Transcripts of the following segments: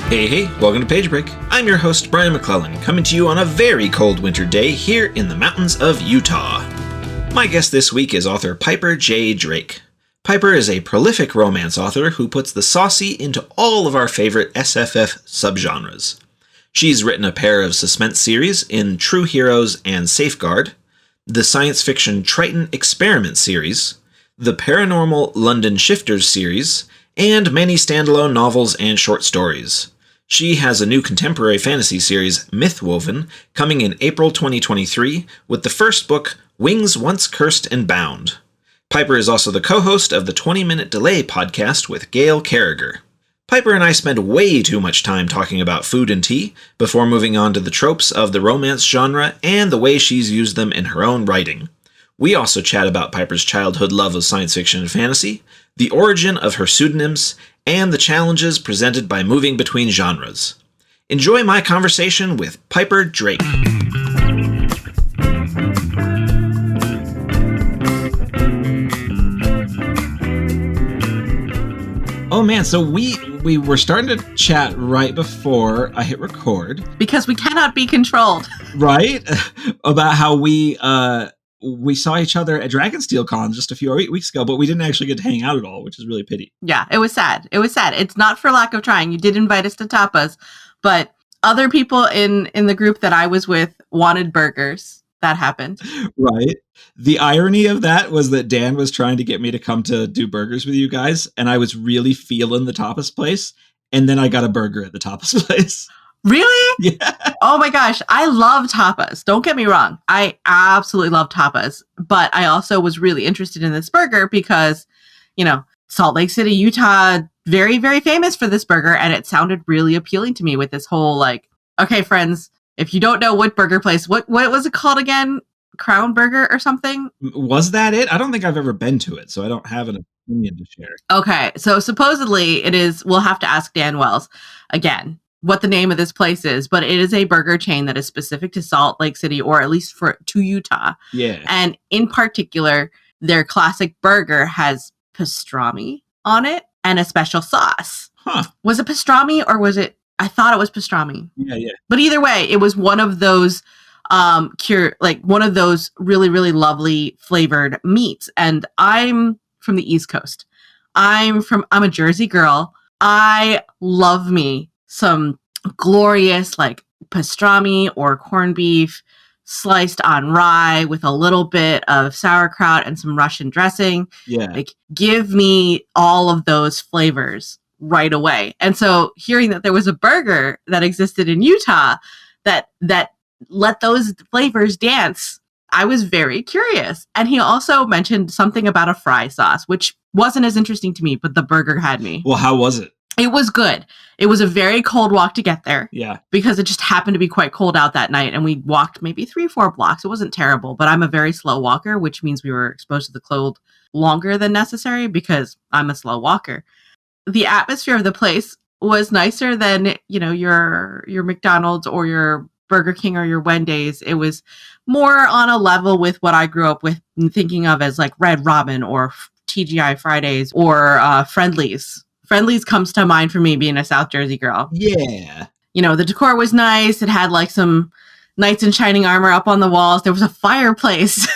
Hey, welcome to Page Break. I'm your host, Brian McClellan, coming to you on a very cold winter day here in the mountains of Utah. My guest this week is author Piper J. Drake. Piper is a prolific romance author who puts the saucy into all of our favorite SFF subgenres. She's written a pair of suspense series in True Heroes and Safeguard, the science fiction Triton Experiment series, the paranormal London Shifters series, and many standalone novels and short stories. She has a new contemporary fantasy series, Mythwoven, coming in April 2023, with the first book, Wings Once Cursed and Bound. Piper is also the co-host of the 20-Minute Delay podcast with Gail Carriger. Piper and I spend way too much time talking about food and tea before moving on to the tropes of the romance genre and the way she's used them in her own writing. We also chat about Piper's childhood love of science fiction and fantasy, the origin of her pseudonyms, and the challenges presented by moving between genres. Enjoy my conversation with Piper Drake. Oh man, so we were starting to chat right before I hit record. Because we cannot be controlled. Right? About how we saw each other at Dragonsteel Con just a few weeks ago, but we didn't actually get to hang out at all, which is really a pity. Yeah, it was sad. It's not for lack of trying. You did invite us to tapas, but other people in the group that I was with wanted burgers. That happened. Right. The irony of that was that Dan was trying to get me to come to do burgers with you guys, and I was really feeling the tapas place, and then I got a burger at the tapas place. Really? Yeah. Oh my gosh. I love tapas. Don't get me wrong. I absolutely love tapas. But I also was really interested in this burger because, Salt Lake City, Utah, very, very famous for this burger. And it sounded really appealing to me with this whole okay, friends, if you don't know what burger place, what was it called again? Crown Burger or something? Was that it? I don't think I've ever been to it, so I don't have an opinion to share. Okay. So supposedly it is, we'll have to ask Dan Wells again what the name of this place is, but it is a burger chain that is specific to Salt Lake City, or at least to Utah. Yeah. And in particular, their classic burger has pastrami on it and a special sauce. Huh. Was it pastrami or was it? I thought it was pastrami. Yeah. But either way, it was one of those one of those really, really lovely flavored meats. And I'm from the East Coast. I'm a Jersey girl. I love me some glorious pastrami or corned beef sliced on rye with a little bit of sauerkraut and some Russian dressing. Yeah. Give me all of those flavors right away. And so hearing that there was a burger that existed in Utah that let those flavors dance, I was very curious. And he also mentioned something about a fry sauce, which wasn't as interesting to me, but the burger had me. Well, how was it? It was good. It was a very cold walk to get there. Yeah. Because it just happened to be quite cold out that night. And we walked maybe 3-4 blocks. It wasn't terrible, but I'm a very slow walker, which means we were exposed to the cold longer than necessary because I'm a slow walker. The atmosphere of the place was nicer than, your McDonald's or your Burger King or your Wendy's. It was more on a level with what I grew up with thinking of as Red Robin or TGI Fridays or Friendly's. Friendly's comes to mind for me being a South Jersey girl. Yeah. The decor was nice. It had some knights in shining armor up on the walls. There was a fireplace.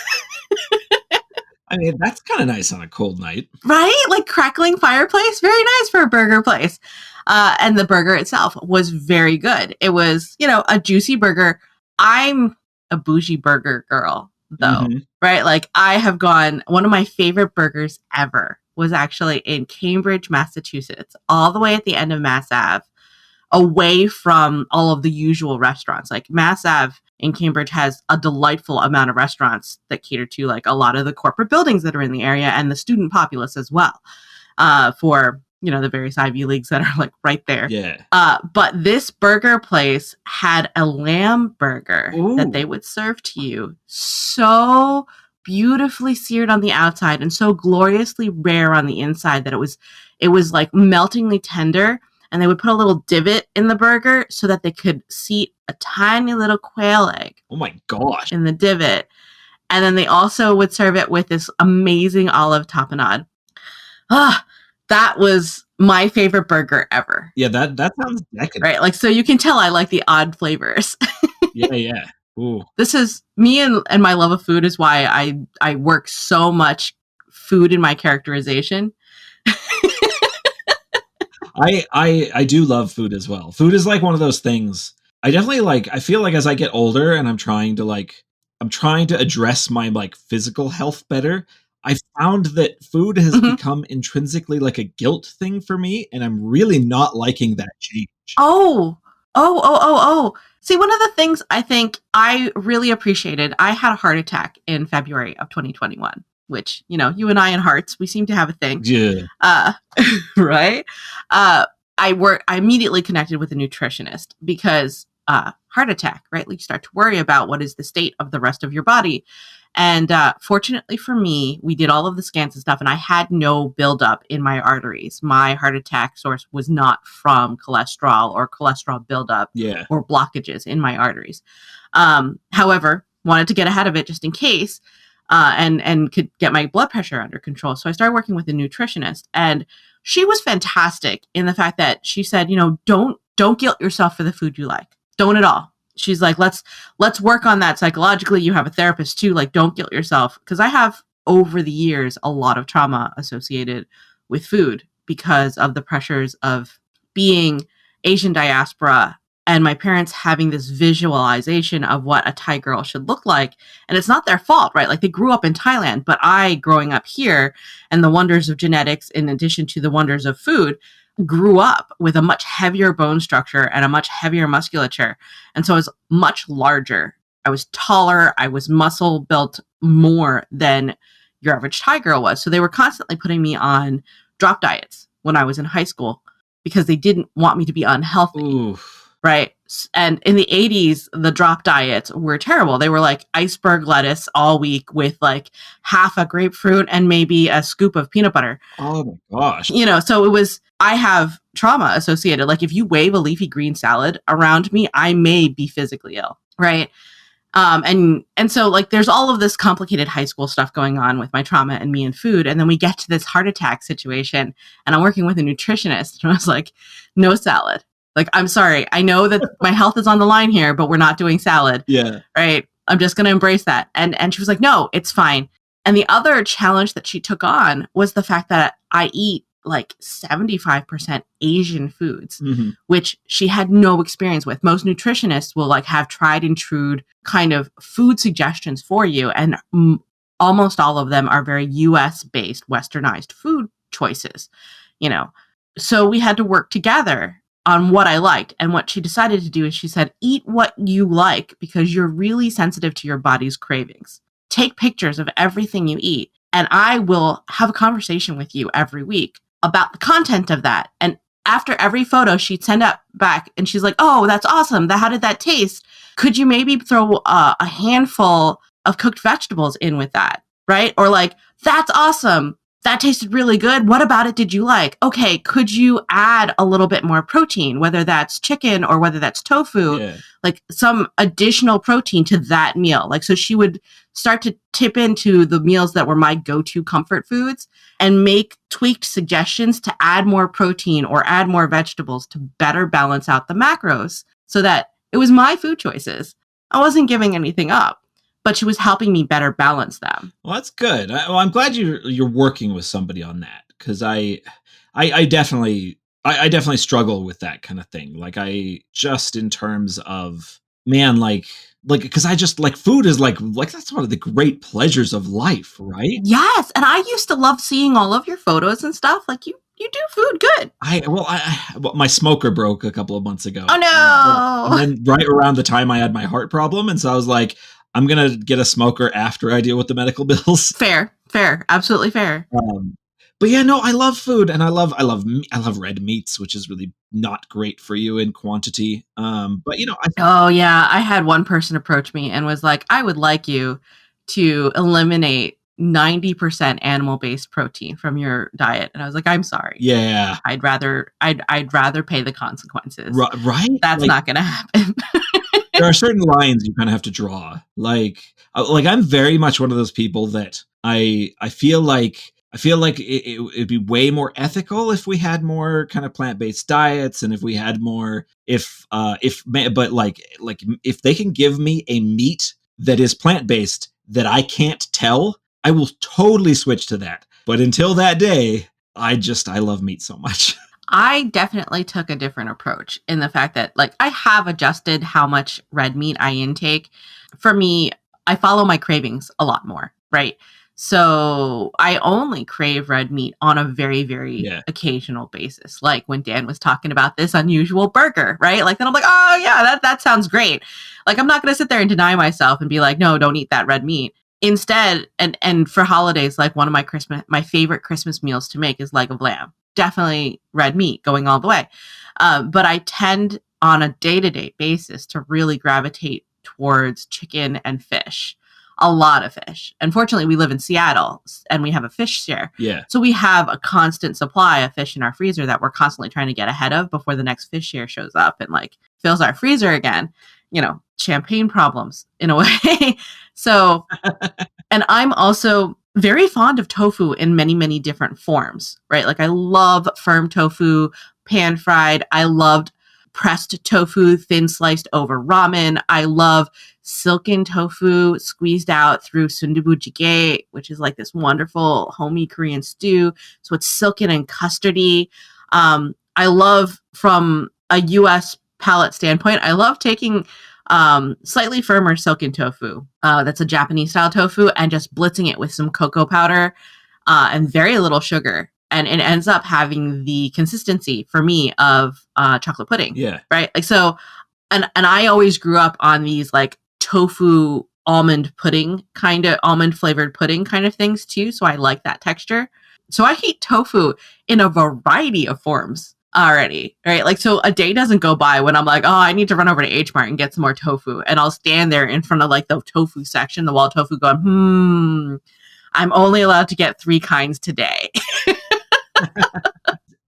I mean, that's kind of nice on a cold night. Right? Crackling fireplace. Very nice for a burger place. And the burger itself was very good. It was, a juicy burger. I'm a bougie burger girl, though. Mm-hmm. Right? I have gone, one of my favorite burgers ever was actually in Cambridge, Massachusetts, all the way at the end of Mass Ave, away from all of the usual restaurants. Mass Ave in Cambridge has a delightful amount of restaurants that cater to a lot of the corporate buildings that are in the area and the student populace as well, for the various Ivy Leagues that are right there. Yeah. But this burger place had a lamb burger Ooh. That they would serve to you. So beautifully seared on the outside and so gloriously rare on the inside that it was meltingly tender. and they would put a little divot in the burger so that they could seat a tiny little quail egg. Oh my gosh. In the divot. And then they also would serve it with this amazing olive tapenade. That was my favorite burger ever. Yeah, that sounds decadent. Right? Like, so you can tell I like the odd flavors. Yeah. Ooh. This is me and my love of food is why I work so much food in my characterization. I do love food as well. Food is like one of those things. I definitely I feel like as I get older and I'm trying to address my physical health better, I found that food has become intrinsically like a guilt thing for me, and I'm really not liking that change. Oh. See, one of the things I think I really appreciated, I had a heart attack in February of 2021, which, you and I in hearts, we seem to have a thing. Yeah. Right? I immediately connected with a nutritionist because heart attack, right? You start to worry about what is the state of the rest of your body. And fortunately for me, we did all of the scans and stuff, and I had no buildup in my arteries. My heart attack source was not from cholesterol or cholesterol buildup or blockages in my arteries. However, wanted to get ahead of it just in case and could get my blood pressure under control. So I started working with a nutritionist, and she was fantastic in the fact that she said, don't guilt yourself for the food you like. Don't at all. She's like, let's work on that psychologically. You have a therapist too. Don't guilt yourself. Because I have, over the years, a lot of trauma associated with food because of the pressures of being Asian diaspora and my parents having this visualization of what a Thai girl should look like. And it's not their fault, right? They grew up in Thailand, but I, growing up here and the wonders of genetics, in addition to the wonders of food, grew up with a much heavier bone structure and a much heavier musculature. And so I was much larger. I was taller. I was muscle built more than your average Thai girl was. So they were constantly putting me on drop diets when I was in high school because they didn't want me to be unhealthy. Oof. Right. And in the 80s, the drop diets were terrible. They were like iceberg lettuce all week with half a grapefruit and maybe a scoop of peanut butter. Oh my gosh. So it was, I have trauma associated. If you wave a leafy green salad around me, I may be physically ill. Right. And so there's all of this complicated high school stuff going on with my trauma and me and food. And then we get to this heart attack situation and I'm working with a nutritionist and I was like, no salad. I'm sorry. I know that my health is on the line here, but we're not doing salad. Yeah. Right. I'm just going to embrace that. And she was like, no, it's fine. And the other challenge that she took on was the fact that I eat 75% Asian foods, which she had no experience with. Most nutritionists will have tried and true kind of food suggestions for you. And almost all of them are very US based, westernized food choices, So we had to work together on what I liked. And what she decided to do is she said, eat what you like because you're really sensitive to your body's cravings. Take pictures of everything you eat. And I will have a conversation with you every week about the content of that. And after every photo, she'd send up back and she's like, oh, that's awesome. How did that taste? Could you maybe throw a handful of cooked vegetables in with that? Right? Or that's awesome. That tasted really good. What about it did you like? Okay, could you add a little bit more protein, whether that's chicken or whether that's tofu, some additional protein to that meal? So she would start to tip into the meals that were my go-to comfort foods and make tweaked suggestions to add more protein or add more vegetables to better balance out the macros so that it was my food choices. I wasn't giving anything up. But she was helping me better balance them. Well, that's good. I'm glad you're working with somebody on that because I definitely struggle with that kind of thing. I just in terms of because I just food is that's one of the great pleasures of life, right? Yes, and I used to love seeing all of your photos and stuff. You do food good. My smoker broke a couple of months ago. Oh no! And then right around the time I had my heart problem, and so I was like, I'm going to get a smoker after I deal with the medical bills. Fair. Absolutely fair. But yeah, no, I love food and I love red meats, which is really not great for you in quantity. But oh yeah. I had one person approach me and was like, I would like you to eliminate 90% animal-based protein from your diet. And I was like, I'm sorry. Yeah. I'd rather pay the consequences. Right? That's not going to happen. There are certain lines you kind of have to draw. Like I'm very much one of those people that I feel like it'd be way more ethical if we had more kind of plant-based diets, and if we had more, but if they can give me a meat that is plant-based that I can't tell, I will totally switch to that. But until that day, I love meat so much. I definitely took a different approach in the fact that, like, I have adjusted how much red meat I intake. For me, I follow my cravings a lot more, right? So I only crave red meat on a very, very occasional basis. Like when Dan was talking about this unusual burger, right? Like, then I'm like, oh yeah, that sounds great. Like, I'm not going to sit there and deny myself and be like, no, don't eat that red meat. Instead, and for holidays, like one of my favorite Christmas meals to make is leg of lamb. Definitely red meat going all the way. But I tend on a day-to-day basis to really gravitate towards chicken and fish. A lot of fish. Unfortunately, we live in Seattle and we have a fish share. Yeah. So we have a constant supply of fish in our freezer that we're constantly trying to get ahead of before the next fish share shows up and like fills our freezer again. You know, champagne problems in a way. So, and I'm also very fond of tofu in many, many different forms, right? Like I love firm tofu, pan fried. I loved pressed tofu, thin sliced over ramen. I love silken tofu squeezed out through sundubu jjigae, which is like this wonderful homey Korean stew. So it's silken and custardy. I love, from a U.S. palate standpoint, I love taking slightly firmer silken tofu. That's a Japanese style tofu, and just blitzing it with some cocoa powder and very little sugar. And it ends up having the consistency for me of chocolate pudding. Yeah. Right. Like, so, and I always grew up on these like tofu almond flavored pudding kind of things too. So I like that texture. So I eat tofu in a variety of forms already. Right. Like, so a day doesn't go by when I'm like, oh, I need to run over to H Mart and get some more tofu. And I'll stand there in front of like the tofu section, the wall tofu, going, I'm only allowed to get 3 kinds today.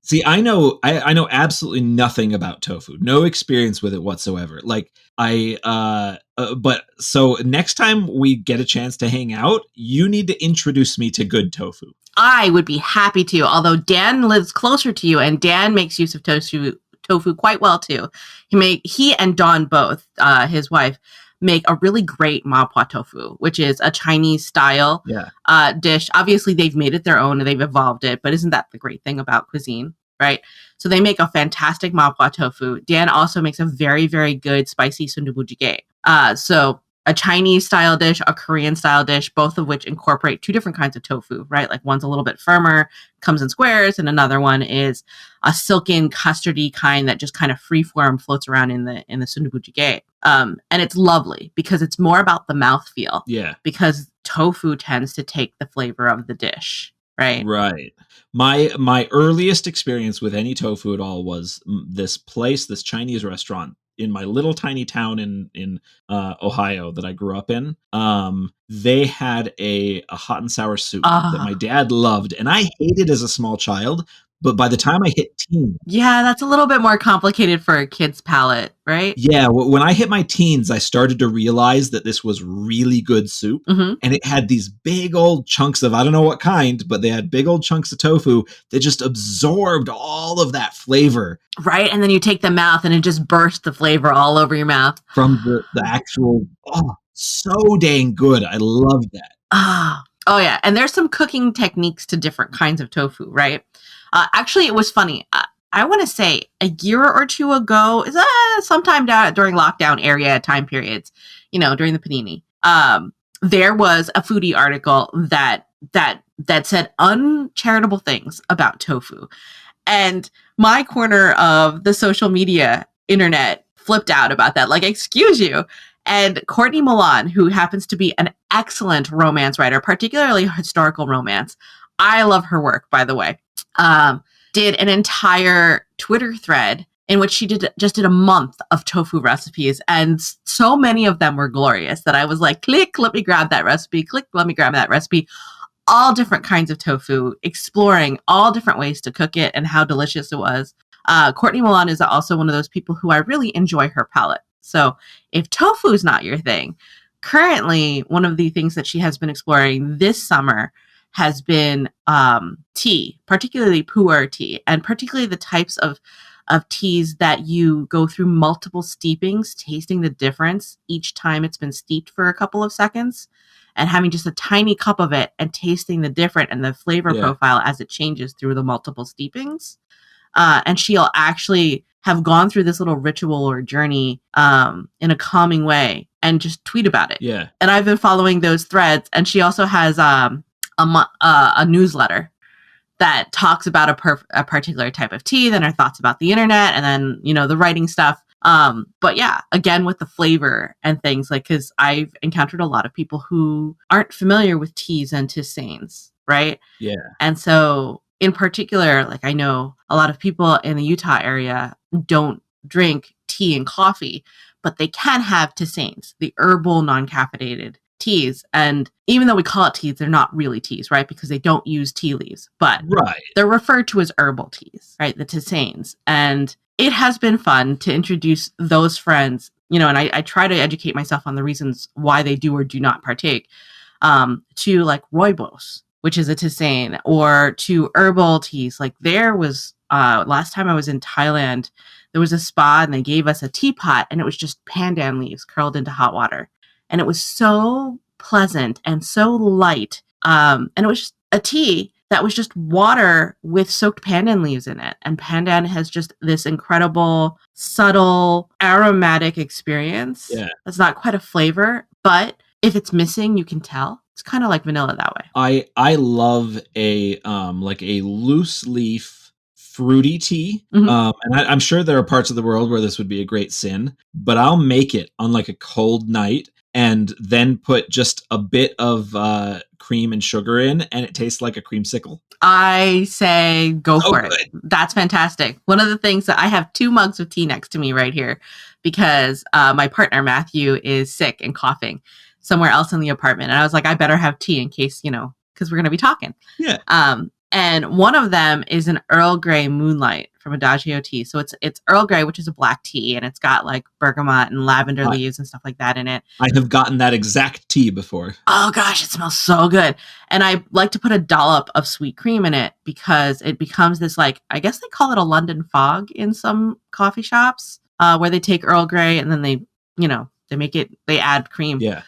See, I know absolutely nothing about tofu. No experience with it whatsoever. Like but so next time we get a chance to hang out, you need to introduce me to good tofu. I would be happy to, although Dan lives closer to you and Dan makes use of tofu quite well too. He and Dawn both, his wife, make a really great mapo tofu, which is a Chinese style dish. Obviously, they've made it their own and they've evolved it, but isn't that the great thing about cuisine, right? So they make a fantastic mapo tofu. Dan also makes a very, very good spicy sundubu jjigae. So a Chinese style dish, a Korean style dish, both of which incorporate 2 different kinds of tofu, right? Like one's a little bit firmer, comes in squares, and another one is a silken, custardy kind that just kind of freeform floats around in the sundubu jjigae. And it's lovely because it's more about the mouthfeel. Yeah. Because tofu tends to take the flavor of the dish, right? Right. My earliest experience with any tofu at all was this Chinese restaurant in my little tiny town in Ohio that I grew up in. They had a hot and sour soup that my dad loved, and I hated as a small child. But by the time I hit teens... Yeah, that's a little bit more complicated for a kid's palate, right? Yeah, when I hit my teens, I started to realize that this was really good soup. Mm-hmm. And it had these big old chunks of, I don't know what kind, but they had big old chunks of tofu that just absorbed all of that flavor. Right, and then you take the mouth and it just bursts the flavor all over your mouth. From the actual... Oh, so dang good. I love that. Oh, yeah. And there's some cooking techniques to different kinds of tofu, right? Actually, it was funny. I want to say a year or 2 ago, sometime during lockdown area time periods, during the panini, there was a foodie article that said uncharitable things about tofu. And my corner of the social media internet flipped out about that. Like, excuse you. And Courtney Milan, who happens to be an excellent romance writer, particularly historical romance. I love her work, by the way. Did an entire Twitter thread in which she did a month of tofu recipes. And so many of them were glorious that I was like, click, let me grab that recipe. Click, let me grab that recipe. all different kinds of tofu, exploring all different ways to cook it and how delicious it was. Courtney Milan is also one of those people who I really enjoy her palette. So if tofu is not your thing, currently one of the things that she has been exploring this summer has been tea, particularly pu'er tea, and particularly the types of teas that you go through multiple steepings, tasting the difference each time it's been steeped for a couple of seconds, and having just a tiny cup of it and tasting the different and the flavor profile as it changes through the multiple steepings. And she'll actually have gone through this little ritual or journey in a calming way and just tweet about it. Yeah. And I've been following those threads. And she also has a newsletter that talks about a particular type of tea, then her thoughts about the internet, and then, the writing stuff. But yeah, again, with the flavor and things, like, because I've encountered a lot of people who aren't familiar with teas and tisanes, right? Yeah. And so in particular, like, I know a lot of people in the Utah area don't drink tea and coffee, but they can have tisanes, the herbal non-caffeinated teas. And even though we call it teas, they're not really teas, right? Because they don't use tea leaves, but they're referred to as herbal teas, right? The tisanes. And it has been fun to introduce those friends, and I try to educate myself on the reasons why they do or do not partake, to like rooibos, which is a tisane, or to herbal teas. Like there was, last time I was in Thailand, there was a spa and they gave us a teapot and it was just pandan leaves curled into hot water. And it was so pleasant and so light. And it was just a tea that was just water with soaked pandan leaves in it. And pandan has just this incredible, subtle, aromatic experience. Yeah. That's not quite a flavor, but if it's missing, you can tell. It's kind of like vanilla that way. I love a loose leaf fruity tea. Mm-hmm. And I'm sure there are parts of the world where this would be a great sin, but I'll make it on like a cold night and then put just a bit of cream and sugar in, and it tastes like a creamsicle. I say go for it. That's fantastic. One of the things that I have 2 mugs of tea next to me right here because my partner, Matthew, is sick and coughing somewhere else in the apartment. And I was like, I better have tea in case, because we're going to be talking. Yeah. And one of them is an Earl Grey Moonlight from Adagio Tea. So it's Earl Grey, which is a black tea, and it's got like bergamot and lavender leaves and stuff like that in it. I have gotten that exact tea before. Oh gosh, it smells so good. And I like to put a dollop of sweet cream in it because it becomes this, like, I guess they call it a London fog in some coffee shops, where they take Earl Grey and then they add cream. Yeah.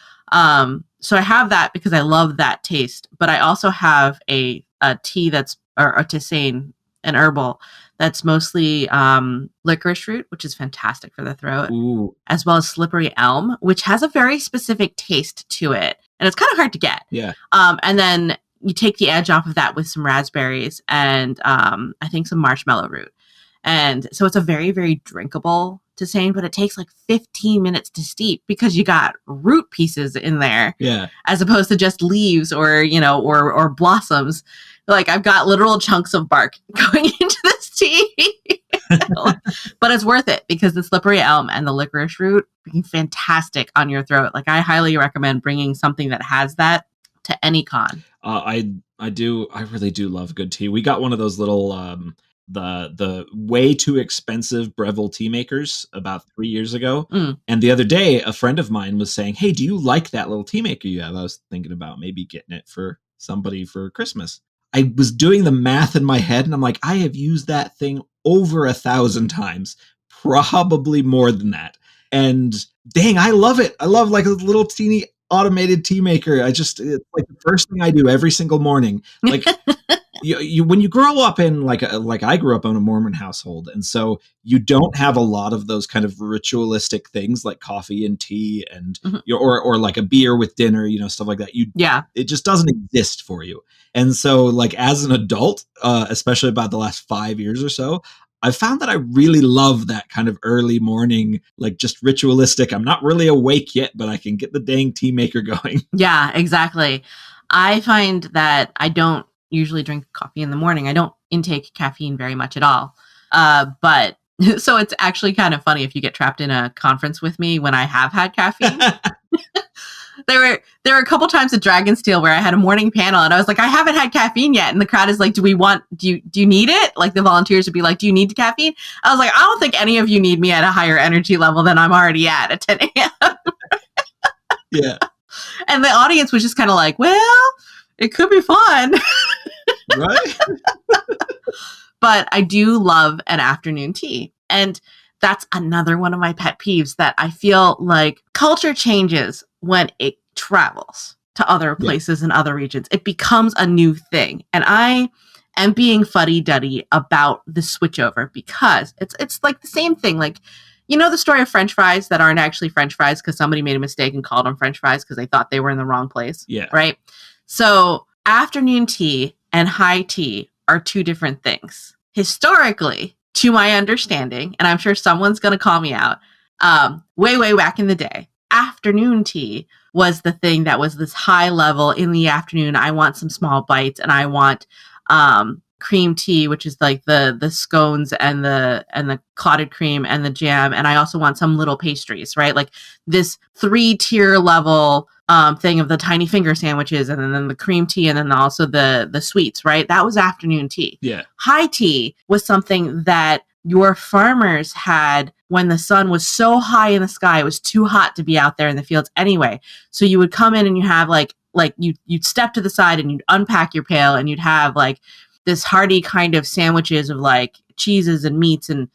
So I have that because I love that taste, but I also have a tea or a tisane, an herbal, that's mostly licorice root, which is fantastic for the throat. Ooh. As well as slippery elm, which has a very specific taste to it. And it's kind of hard to get. Yeah. And then you take the edge off of that with some raspberries and I think some marshmallow root. And so it's a very, very drinkable tisane, but it takes like 15 minutes to steep because you got root pieces in there. Yeah. As opposed to just leaves or blossoms. Like I've got literal chunks of bark going into this tea. But it's worth it because the slippery elm and the licorice root being fantastic on your throat. Like I highly recommend bringing something that has that to any con. I really do love good tea. We got one of those little the way too expensive Breville tea makers about 3 years ago. And the other day, a friend of mine was saying, "Hey, do you like that little tea maker you have?" I was thinking about maybe getting it for somebody for Christmas. I was doing the math in my head and I'm like, I have used that thing over 1,000 times, probably more than that. And dang, I love it. I love like a little teeny automated tea maker. It's like the first thing I do every single morning. Like you when you grow up in like I grew up in a Mormon household, and so you don't have a lot of those kind of ritualistic things like coffee and tea and or like a beer with dinner, stuff like that. It just doesn't exist for you. And so like as an adult, especially about the last 5 years or so, I found that I really love that kind of early morning, like just ritualistic. I'm not really awake yet, but I can get the dang tea maker going. Yeah, exactly. I find that I don't usually drink coffee in the morning. I don't intake caffeine very much at all. But so it's actually kind of funny if you get trapped in a conference with me when I have had caffeine. There were a couple times at Dragonsteel where I had a morning panel and I was like, I haven't had caffeine yet. And the crowd is like, do you need it? Like the volunteers would be like, do you need the caffeine? I was like, I don't think any of you need me at a higher energy level than I'm already at 10 a.m. Yeah. And the audience was just kind of like, well, it could be fun. Right? But I do love an afternoon tea. And that's another one of my pet peeves that I feel like culture changes when it travels to other places and other regions. It becomes a new thing. And I am being fuddy-duddy about the switchover because it's like the same thing. Like, you know the story of French fries that aren't actually French fries because somebody made a mistake and called them French fries because they thought they were in the wrong place? Yeah. Right? So afternoon tea and high tea are two different things. Historically, to my understanding, and I'm sure someone's going to call me out, way back in the day, afternoon tea was the thing that was this high level in the afternoon. I want some small bites and I want cream tea, which is like the scones and the clotted cream and the jam. And I also want some little pastries, right? Like this 3-tier level thing of the tiny finger sandwiches and then the cream tea and then also the sweets, right? That was afternoon tea. Yeah. High tea was something that your farmers had when the sun was so high in the sky, it was too hot to be out there in the fields anyway. So you would come in and you have like you'd step to the side and you'd unpack your pail and you'd have like this hearty kind of sandwiches of like cheeses and meats and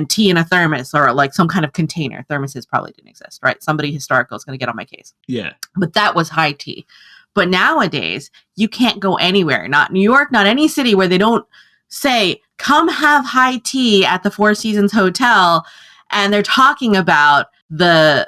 tea in a thermos or like some kind of container. Thermoses probably didn't exist, right? Somebody historical is going to get on my case. Yeah. But that was high tea. But nowadays, you can't go anywhere, not New York, not any city where they don't say, come have high tea at the Four Seasons Hotel. And they're talking about the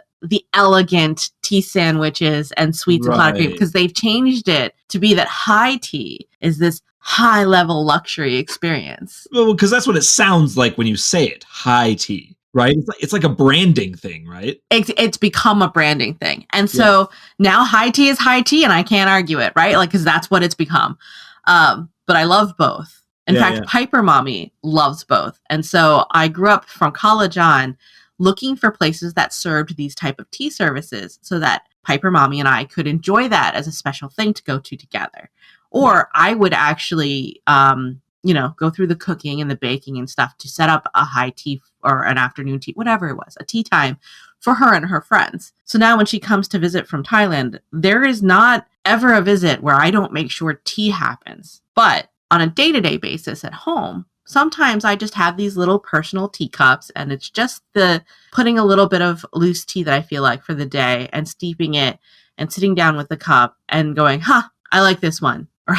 elegant tea sandwiches and sweets and clotted cream because they've changed it to be that high tea is this high level luxury experience. Well, because that's what it sounds like when you say it, high tea, right? It's like a branding thing, right? It's become a branding thing. And so now high tea is high tea and I can't argue it, right? Like, because that's what it's become. But I love both. In fact, Piper Mommy loves both. And so I grew up from college on looking for places that served these type of tea services so that Piper Mommy and I could enjoy that as a special thing to go to together. Or I would actually, go through the cooking and the baking and stuff to set up a high tea or an afternoon tea, whatever it was, a tea time for her and her friends. So now when she comes to visit from Thailand, there is not ever a visit where I don't make sure tea happens. But on a day-to-day basis at home, sometimes I just have these little personal teacups and it's just the putting a little bit of loose tea that I feel like for the day and steeping it and sitting down with the cup and going, I like this one. Or,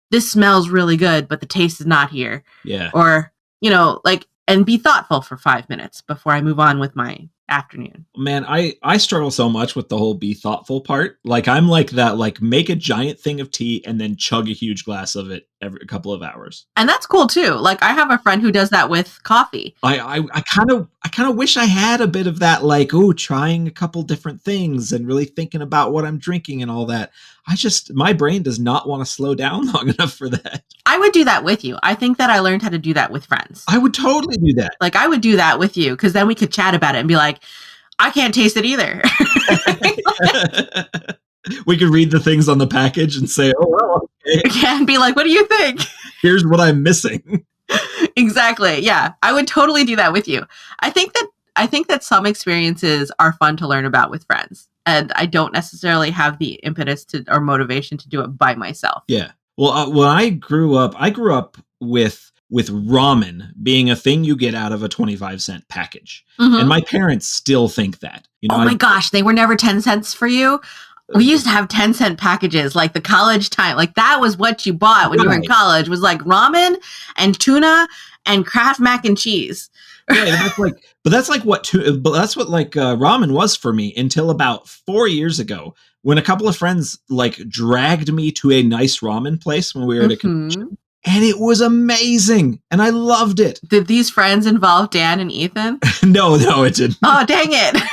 this smells really good, but the taste is not here. Yeah. Or, and be thoughtful for 5 minutes before I move on with my afternoon. Man, I struggle so much with the whole be thoughtful part. Like I'm like that, like make a giant thing of tea and then chug a huge glass of it every couple of hours. And that's cool too. Like I have a friend who does that with coffee. I kind of wish I had a bit of that, like, trying a couple different things and really thinking about what I'm drinking and all that. My brain does not want to slow down long enough for that. I would do that with you. I think that I learned how to do that with friends. I would totally do that. Like I would do that with you because then we could chat about it and be like, I can't taste it either. We could read the things on the package and say, oh, well, okay. And be like, what do you think? Here's what I'm missing. Exactly. Yeah. I would totally do that with you. I think that some experiences are fun to learn about with friends. And I don't necessarily have the impetus or motivation to do it by myself. Yeah. Well, when I grew up with ramen being a thing you get out of a 25-cent package. Mm-hmm. And my parents still think that. My gosh, they were never 10 cents for you? We used to have 10-cent packages, like the college time. Like that was what you bought when you were in college, was like ramen and tuna and Kraft mac and cheese. Yeah, that's what ramen was for me until about 4 years ago when a couple of friends like dragged me to a nice ramen place when we were at a convention. And it was amazing. And I loved it. Did these friends involve Dan and Ethan? No, it didn't. Oh, dang it.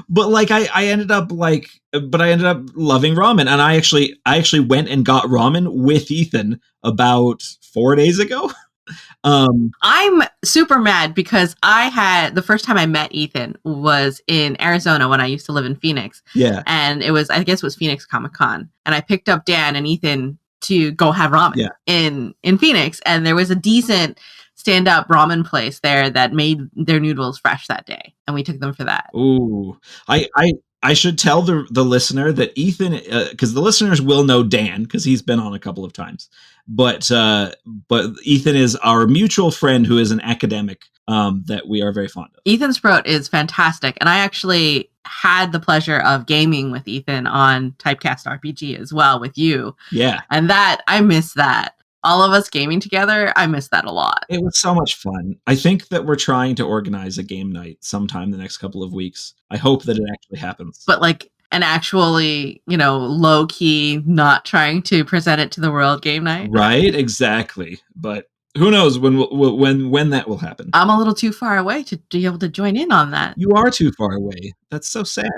But I ended up loving ramen. And I actually went and got ramen with Ethan about 4 days ago. I'm super mad because the first time I met Ethan was in Arizona when I used to live in Phoenix. Yeah. And I guess it was Phoenix Comic-Con. And I picked up Dan and Ethan to go have ramen in Phoenix. And there was a decent stand-up ramen place there that made their noodles fresh that day. And we took them for that. Ooh, I should tell the listener that Ethan, because the listeners will know Dan because he's been on a couple of times, but Ethan is our mutual friend who is an academic that we are very fond of. Ethan Sprout is fantastic, and I actually had the pleasure of gaming with Ethan on Typecast RPG as well with you. Yeah, and I miss that. All of us gaming together, I miss that a lot. It was so much fun. I think that we're trying to organize a game night sometime the next couple of weeks. I hope that it actually happens. But like an actually, low key, not trying to present it to the world game night. Right, exactly. But who knows when that will happen. I'm a little too far away to be able to join in on that. You are too far away. That's so sad.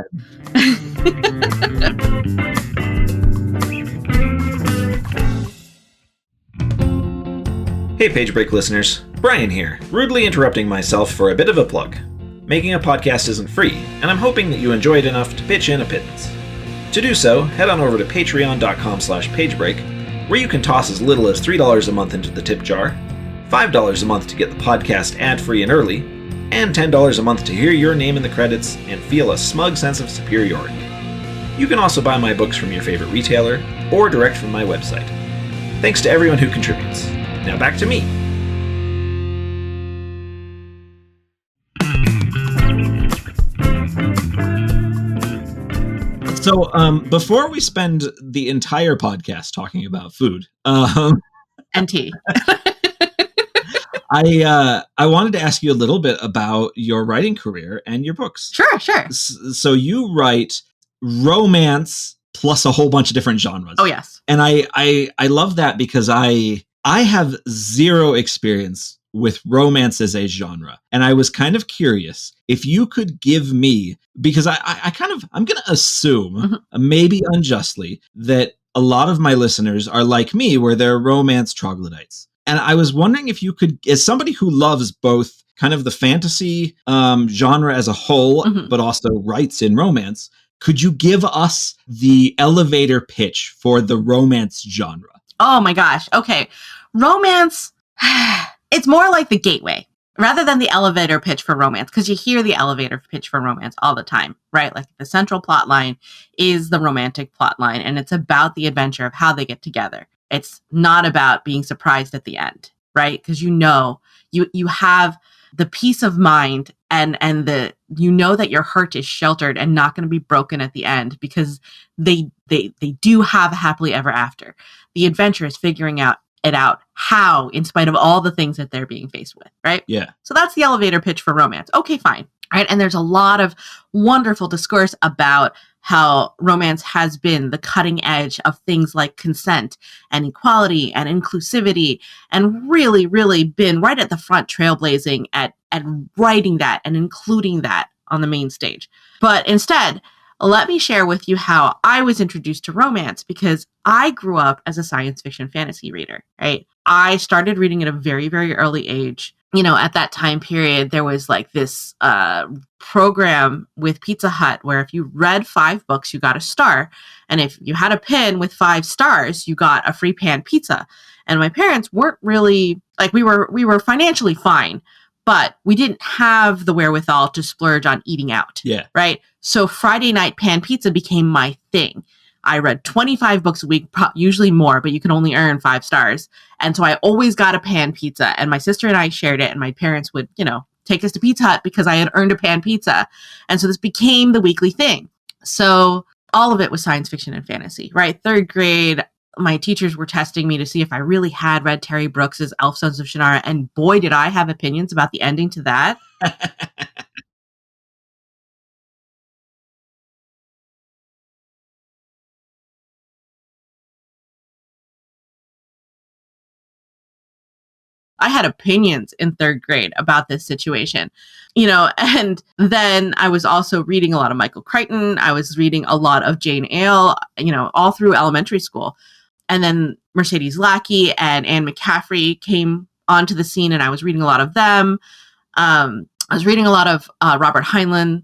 Hey Page Break listeners, Brian here, rudely interrupting myself for a bit of a plug. Making a podcast isn't free, and I'm hoping that you enjoy it enough to pitch in a pittance. To do so, head on over to patreon.com/pagebreak, where you can toss as little as $3 a month into the tip jar, $5 a month to get the podcast ad-free and early, and $10 a month to hear your name in the credits and feel a smug sense of superiority. You can also buy my books from your favorite retailer, or direct from my website. Thanks to everyone who contributes. Now back to me. So before we spend the entire podcast talking about food, and tea, I wanted to ask you a little bit about your writing career and your books. Sure. So you write romance plus a whole bunch of different genres. Oh yes, and I love that because I have zero experience with romance as a genre. And I was kind of curious if you could give me, because I'm going to assume, maybe unjustly, that a lot of my listeners are like me, where they're romance troglodytes. And I was wondering if you could, as somebody who loves both kind of the fantasy genre as a whole, but also writes in romance, could you give us the elevator pitch for the romance genre? Oh my gosh. Okay. Romance, it's more like the gateway rather than the elevator pitch for romance, because you hear the elevator pitch for romance all the time, right? Like the central plot line is the romantic plot line, and it's about the adventure of how they get together. It's not about being surprised at the end, right? Because you have the peace of mind and that your heart is sheltered and not going to be broken at the end, because they do have a happily ever after. The adventure is figuring out how, in spite of all the things that they're being faced with, right? Yeah. So that's the elevator pitch for romance. Okay, fine. Right. And there's a lot of wonderful discourse about how romance has been the cutting edge of things like consent and equality and inclusivity, and really, really been right at the front, trailblazing at writing that and including that on the main stage. But instead, let me share with you how I was introduced to romance, because I grew up as a science fiction fantasy reader, right? I started reading at a very, very early age. At that time period, there was like this program with Pizza Hut where if you read 5 books, you got a star. And if you had a pin with 5 stars, you got a free pan pizza. And my parents weren't really, like, we were financially fine, but we didn't have the wherewithal to splurge on eating out. Yeah. Right. So Friday night pan pizza became my thing. I read 25 books a week, usually more, but you can only earn 5 stars. And so I always got a pan pizza, and my sister and I shared it, and my parents would, take us to Pizza Hut because I had earned a pan pizza. And so this became the weekly thing. So all of it was science fiction and fantasy, right? 3rd grade, my teachers were testing me to see if I really had read Terry Brooks's Elf Sons of Shannara. And boy, did I have opinions about the ending to that. I had opinions in 3rd grade about this situation, and then I was also reading a lot of Michael Crichton. I was reading a lot of Jane Eyre, all through elementary school. And then Mercedes Lackey and Anne McCaffrey came onto the scene, and I was reading a lot of them. I was reading a lot of Robert Heinlein,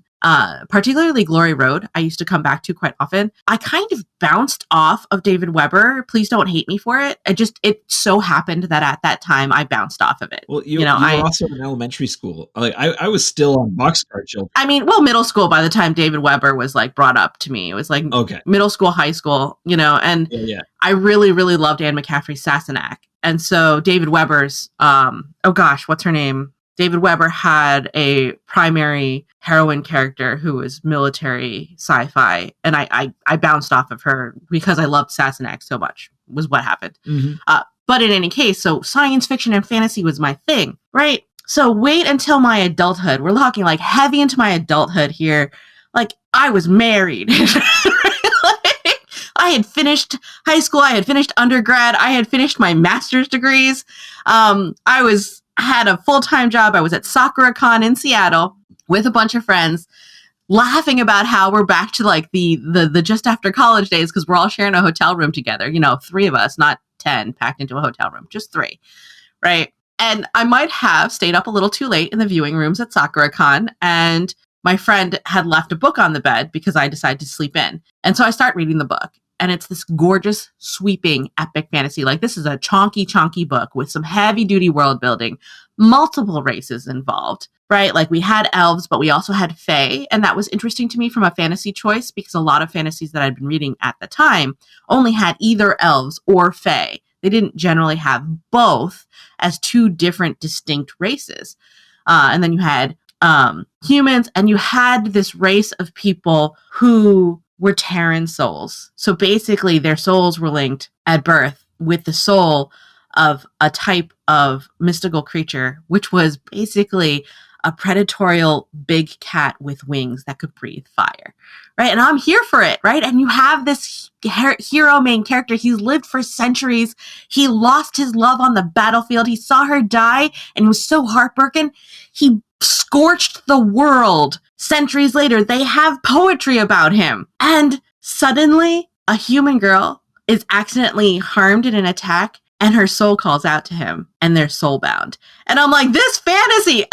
particularly Glory Road. I used to come back to quite often. I kind of bounced off of David Weber. Please don't hate me for it. It so happened that at that time I bounced off of it. Well, you were also in elementary school. Like I was still on Boxcar Children. I mean, well, middle school by the time David Weber was like brought up to me. It was like middle school, high school, and I really, really loved Anne McCaffrey's Sassenach. And so David Weber's, what's her name? David Weber had a primary heroine character who was military sci-fi, and I bounced off of her because I loved Sassenach so much, was what happened. Mm-hmm. But in any case, so science fiction and fantasy was my thing, right? So wait until my adulthood. We're talking like heavy into my adulthood here. Like I was married. I had finished high school. I had finished undergrad. I had finished my master's degrees. I had a full-time job. I was at SakuraCon in Seattle with a bunch of friends, laughing about how we're back to like the just after college days because we're all sharing a hotel room together. 3 of us, not 10 packed into a hotel room, just 3, right? And I might have stayed up a little too late in the viewing rooms at SakuraCon, and my friend had left a book on the bed because I decided to sleep in. And so I start reading the book. And it's this gorgeous, sweeping, epic fantasy. Like, this is a chonky book with some heavy-duty world building, multiple races involved, right? Like, we had elves, but we also had fae. And that was interesting to me from a fantasy choice because a lot of fantasies that I'd been reading at the time only had either elves or fae. They didn't generally have both as 2 different distinct races. And then you had humans, and you had this race of people who were Terran souls. So basically their souls were linked at birth with the soul of a type of mystical creature, which was basically a predatorial big cat with wings that could breathe fire, right? And I'm here for it, right? And you have this hero main character. He's lived for centuries. He lost his love on the battlefield. He saw her die and he was so heartbroken. He scorched the world. Centuries later, they have poetry about him. And suddenly, a human girl is accidentally harmed in an attack, and her soul calls out to him, and they're soulbound. And I'm like, this fantasy!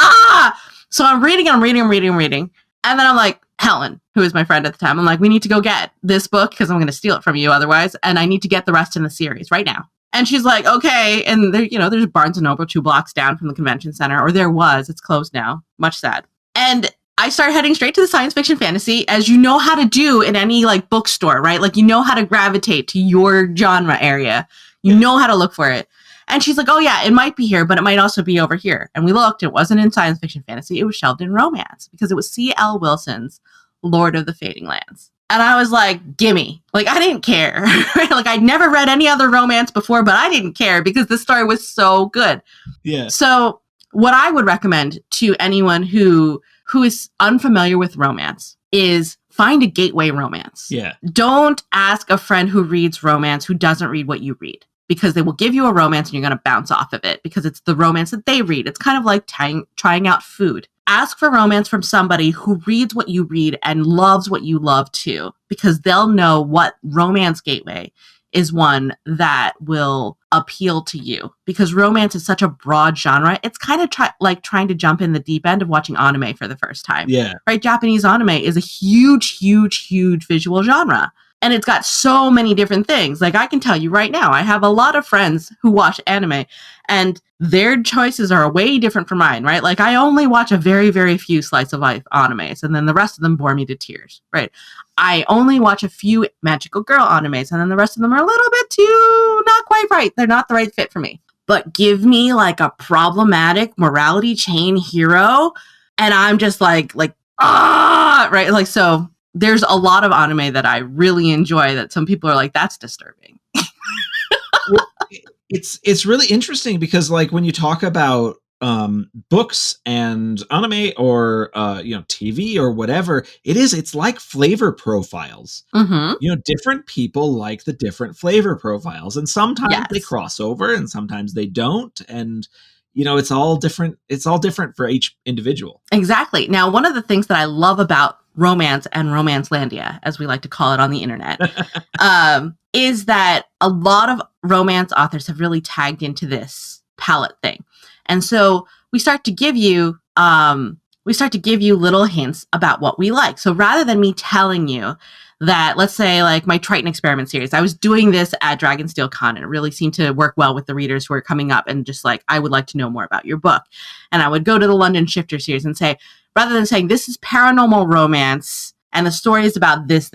So I'm reading. And then I'm like, Helen, who is my friend at the time, I'm like, we need to go get this book, because I'm going to steal it from you otherwise, and I need to get the rest in the series right now. And she's like, okay. And there, there's Barnes & Noble 2 blocks down from the convention center, or there was. It's closed now. Much sad. And I started heading straight to the science fiction fantasy, as you know how to do in any like bookstore, right? Like, you know how to gravitate to your genre area. You know how to look for it. And she's like, oh yeah, it might be here, but it might also be over here. And we looked, it wasn't in science fiction fantasy. It was shelved in romance because it was C.L. Wilson's Lord of the Fading Lands. And I was like, gimme. Like, I didn't care. Like, I'd never read any other romance before, but I didn't care because the story was so good. Yeah. So what I would recommend to anyone who is unfamiliar with romance is find a gateway romance. Yeah. Don't ask a friend who reads romance who doesn't read what you read, because they will give you a romance and you're going to bounce off of it because it's the romance that they read. It's kind of like trying out food. Ask for romance from somebody who reads what you read and loves what you love too, because they'll know what romance gateway is one that will appeal to you, because romance is such a broad genre. It's kind of like trying to jump in the deep end of watching anime for the first time. Yeah. Right? Japanese anime is a huge visual genre. And it's got so many different things. Like, I can tell you right now, I have a lot of friends who watch anime, and their choices are way different from mine, right? Like, I only watch a very, very few slice of life animes, and then the rest of them bore me to tears, right? I only watch a few magical girl animes, and then the rest of them are a little bit too not quite right. They're not the right fit for me. But give me like a problematic morality chain hero, and I'm just like, right? Like, so there's a lot of anime that I really enjoy that some people are like, that's disturbing. Well, it's really interesting because, like, when you talk about books and anime or TV or whatever, it's like flavor profiles. Mm-hmm. Different people like the different flavor profiles, and sometimes they cross over and sometimes they don't, and it's all different. It's all different for each individual. Exactly. Now, one of the things that I love about romance and Romancelandia, as we like to call it on the internet, is that a lot of romance authors have really tagged into this palette thing. And so we start to give you little hints about what we like. So rather than me telling you that, let's say like my Triton Experiment series, I was doing this at Dragonsteel Con, and it really seemed to work well with the readers who are coming up and just like, I would like to know more about your book. And I would go to the London Shifter series and say, rather than saying this is paranormal romance and the story is about this,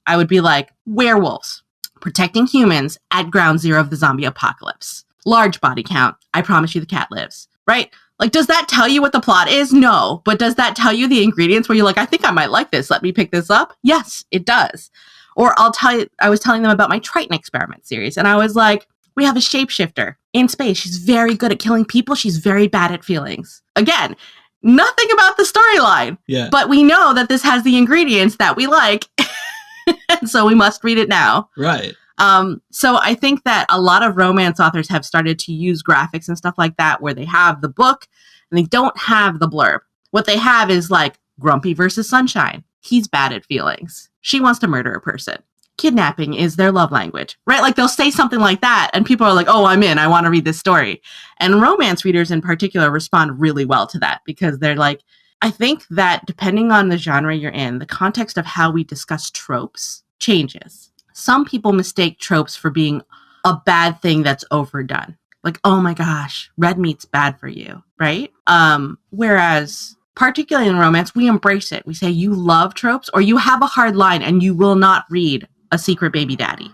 I would be like, werewolves protecting humans at ground zero of the zombie apocalypse. Large body count. I promise you the cat lives. Right? Like, does that tell you what the plot is? No. But does that tell you the ingredients where you're like, I think I might like this. Let me pick this up? Yes, it does. Or I'll tell you, I was telling them about my Triton Experiment series. And I was like, we have a shapeshifter in space. She's very good at killing people. She's very bad at feelings. Again, nothing about the storyline. Yeah. But we know that this has the ingredients that we like. And so we must read it now. Right. So I think that a lot of romance authors have started to use graphics and stuff like that where they have the book and they don't have the blurb. What they have is like Grumpy versus Sunshine. He's bad at feelings. She wants to murder a person. Kidnapping is their love language, right? Like they'll say something like that and people are like, oh, I'm in. I want to read this story. And romance readers in particular respond really well to that because they're like, I think that depending on the genre you're in, the context of how we discuss tropes changes. Some people mistake tropes for being a bad thing that's overdone. Like, oh my gosh, red meat's bad for you, right? Whereas, particularly in romance, we embrace it. We say you love tropes or you have a hard line and you will not read a secret baby daddy.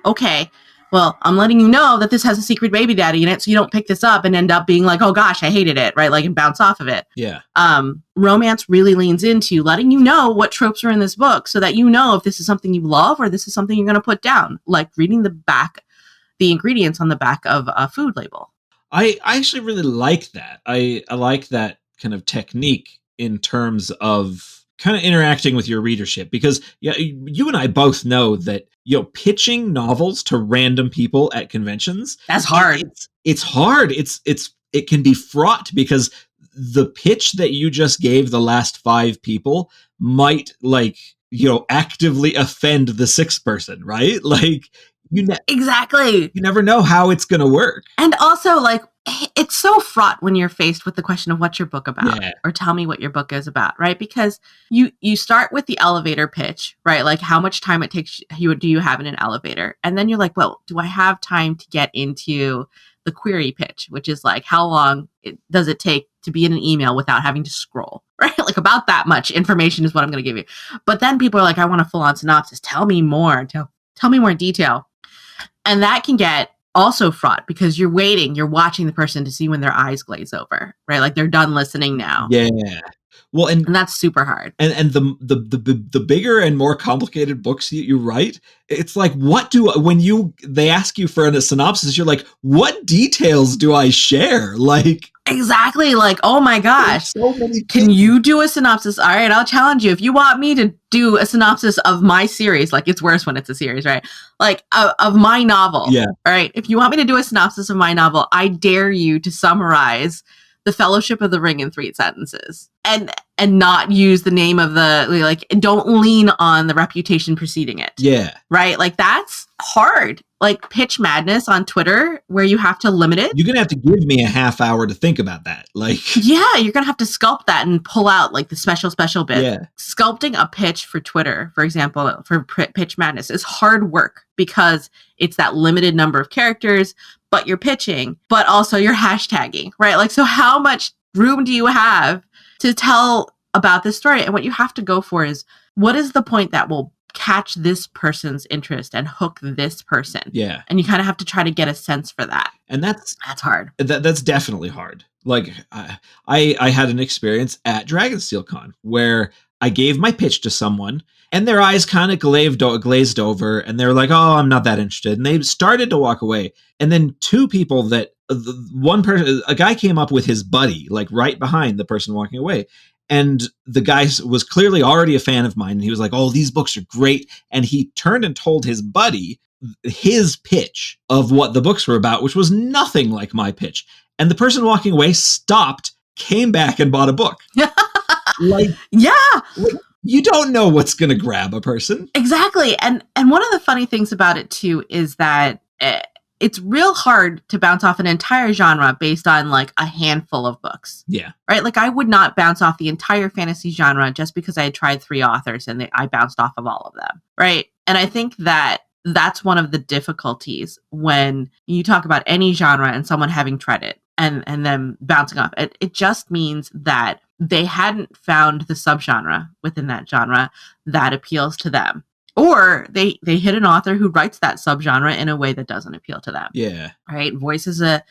Okay, well, I'm letting you know that this has a secret baby daddy in it so you don't pick this up and end up being like, oh gosh, I hated it, right? Like, and bounce off of it. Yeah. Romance really leans into letting you know what tropes are in this book so that you know if this is something you love or this is something you're going to put down, like reading the ingredients on the back of a food label. I actually really like that. I like that kind of technique in terms of kind of interacting with your readership because yeah, you and I both know that, pitching novels to random people at conventions. That's hard. It's hard. It can be fraught because the pitch that you just gave the last 5 people might actively offend the 6th person, right? Like exactly. You never know how it's going to work. And also like, it's so fraught when you're faced with the question of what's your book about or tell me what your book is about, right? Because you start with the elevator pitch, right? Like how much time it takes do you have in an elevator? And then you're like, well, do I have time to get into the query pitch, which is like, how long does it take to be in an email without having to scroll, right? Like about that much information is what I'm going to give you. But then people are like, I want a full on synopsis. Tell me more. Tell me more detail. And that can get also fraught because you're watching the person to see when their eyes glaze over, right? Like they're done listening now. Yeah. Well, and that's super hard. And the bigger and more complicated books that you write, it's like, when they ask you for a synopsis, you're like, what details do I share? Like exactly. Like, oh my gosh, so many can you do a synopsis? All right, I'll challenge you. If you want me to do a synopsis of my series, like it's worse when it's a series, right? Like of my novel. Yeah. All right. If you want me to do a synopsis of my novel, I dare you to summarize The Fellowship of the Ring in 3 sentences and not use the name of don't lean on the reputation preceding it. Yeah. Right? Like that's hard. Like pitch madness on Twitter where you have to limit it. You're going to have to give me a half hour to think about that. Like, yeah, you're going to have to sculpt that and pull out like the special bit. Yeah. Sculpting a pitch for Twitter, for example, for pitch madness is hard work because it's that limited number of characters, but you're pitching, but also you're hashtagging, right? Like, so how much room do you have to tell about this story? And what you have to go for is, what is the point that will catch this person's interest and hook this person? Yeah. And you kind of have to try to get a sense for that. And that's hard. That's definitely hard. Like I had an experience at Dragonsteel Con where I gave my pitch to someone and their eyes kind of glazed over and they were like, oh, I'm not that interested. And they started to walk away. And then 2 people a guy came up with his buddy, like right behind the person walking away. And the guy was clearly already a fan of mine. And he was like, oh, these books are great. And he turned and told his buddy his pitch of what the books were about, which was nothing like my pitch. And the person walking away stopped, came back and bought a book. Like, you don't know what's going to grab a person. Exactly. And one of the funny things about it too is that it's real hard to bounce off an entire genre based on like a handful of books. Yeah. Right? Like I would not bounce off the entire fantasy genre just because I had tried 3 authors and I bounced off of all of them. Right? And I think that that's one of the difficulties when you talk about any genre and someone having tried it and them bouncing off. It just means that they hadn't found the subgenre within that genre that appeals to them. Or they hit an author who writes that subgenre in a way that doesn't appeal to them. Yeah. Right? Voice is a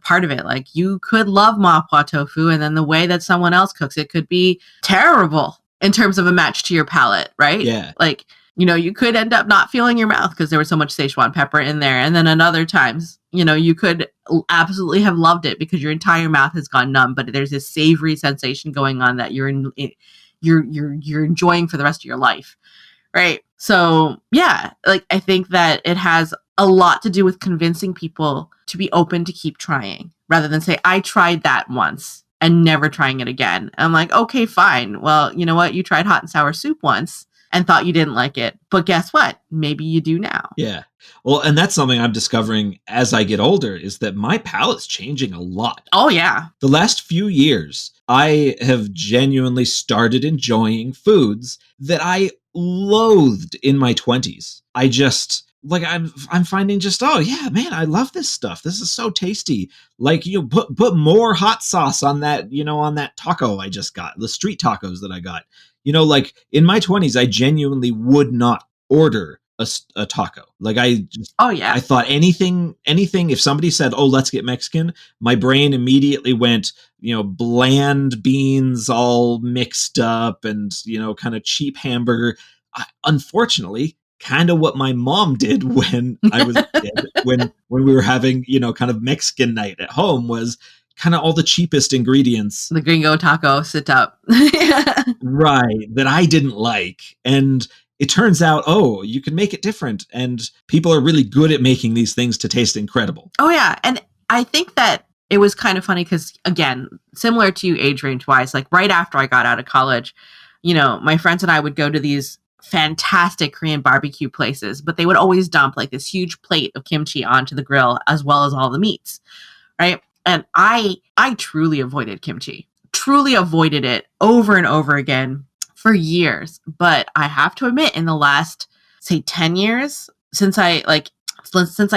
part of it. Like you could love mapo tofu and then the way that someone else cooks it could be terrible in terms of a match to your palate, right? Yeah. Like, you know, you could end up not feeling your mouth because there was so much Szechuan pepper in there. And then at other times, you know, you could absolutely have loved it because your entire mouth has gone numb, but there's this savory sensation going on that you're enjoying for the rest of your life. Right. So, yeah, like I think that it has a lot to do with convincing people to be open to keep trying rather than say, I tried that once and never trying it again. I'm like, okay, fine. Well, you know what? You tried hot and sour soup once and thought you didn't like it. But guess what? Maybe you do now. Yeah. Well, and that's something I'm discovering as I get older is that my palate's changing a lot. Oh, yeah. The last few years, I have genuinely started enjoying foods that I loathed in my 20s. I just like I'm finding just, oh yeah, man, I love this stuff. This is so tasty. Like, you know, put more hot sauce on that, you know, on that taco I just got, the street tacos that I got. You know, like in my 20s, I genuinely would not order a taco. Like I just, oh yeah, I thought anything, if somebody said, oh, let's get Mexican, my brain immediately went, you know, bland beans all mixed up and, you know, kind of cheap hamburger. Unfortunately, kind of what my mom did when I was a kid, when we were having, you know, kind of Mexican night at home was kind of all the cheapest ingredients. The gringo taco, sit up. Right. That I didn't like. And it turns out, oh, you can make it different. And people are really good at making these things to taste incredible. Oh, yeah. And I think that it was kind of funny because, again, similar to you age range wise, like right after I got out of college, you know, my friends and I would go to these fantastic Korean barbecue places, but they would always dump like this huge plate of kimchi onto the grill as well as all the meats. Right. And I truly avoided kimchi, truly avoided it over and over again for years. But I have to admit, in the last, say, 10 years, since I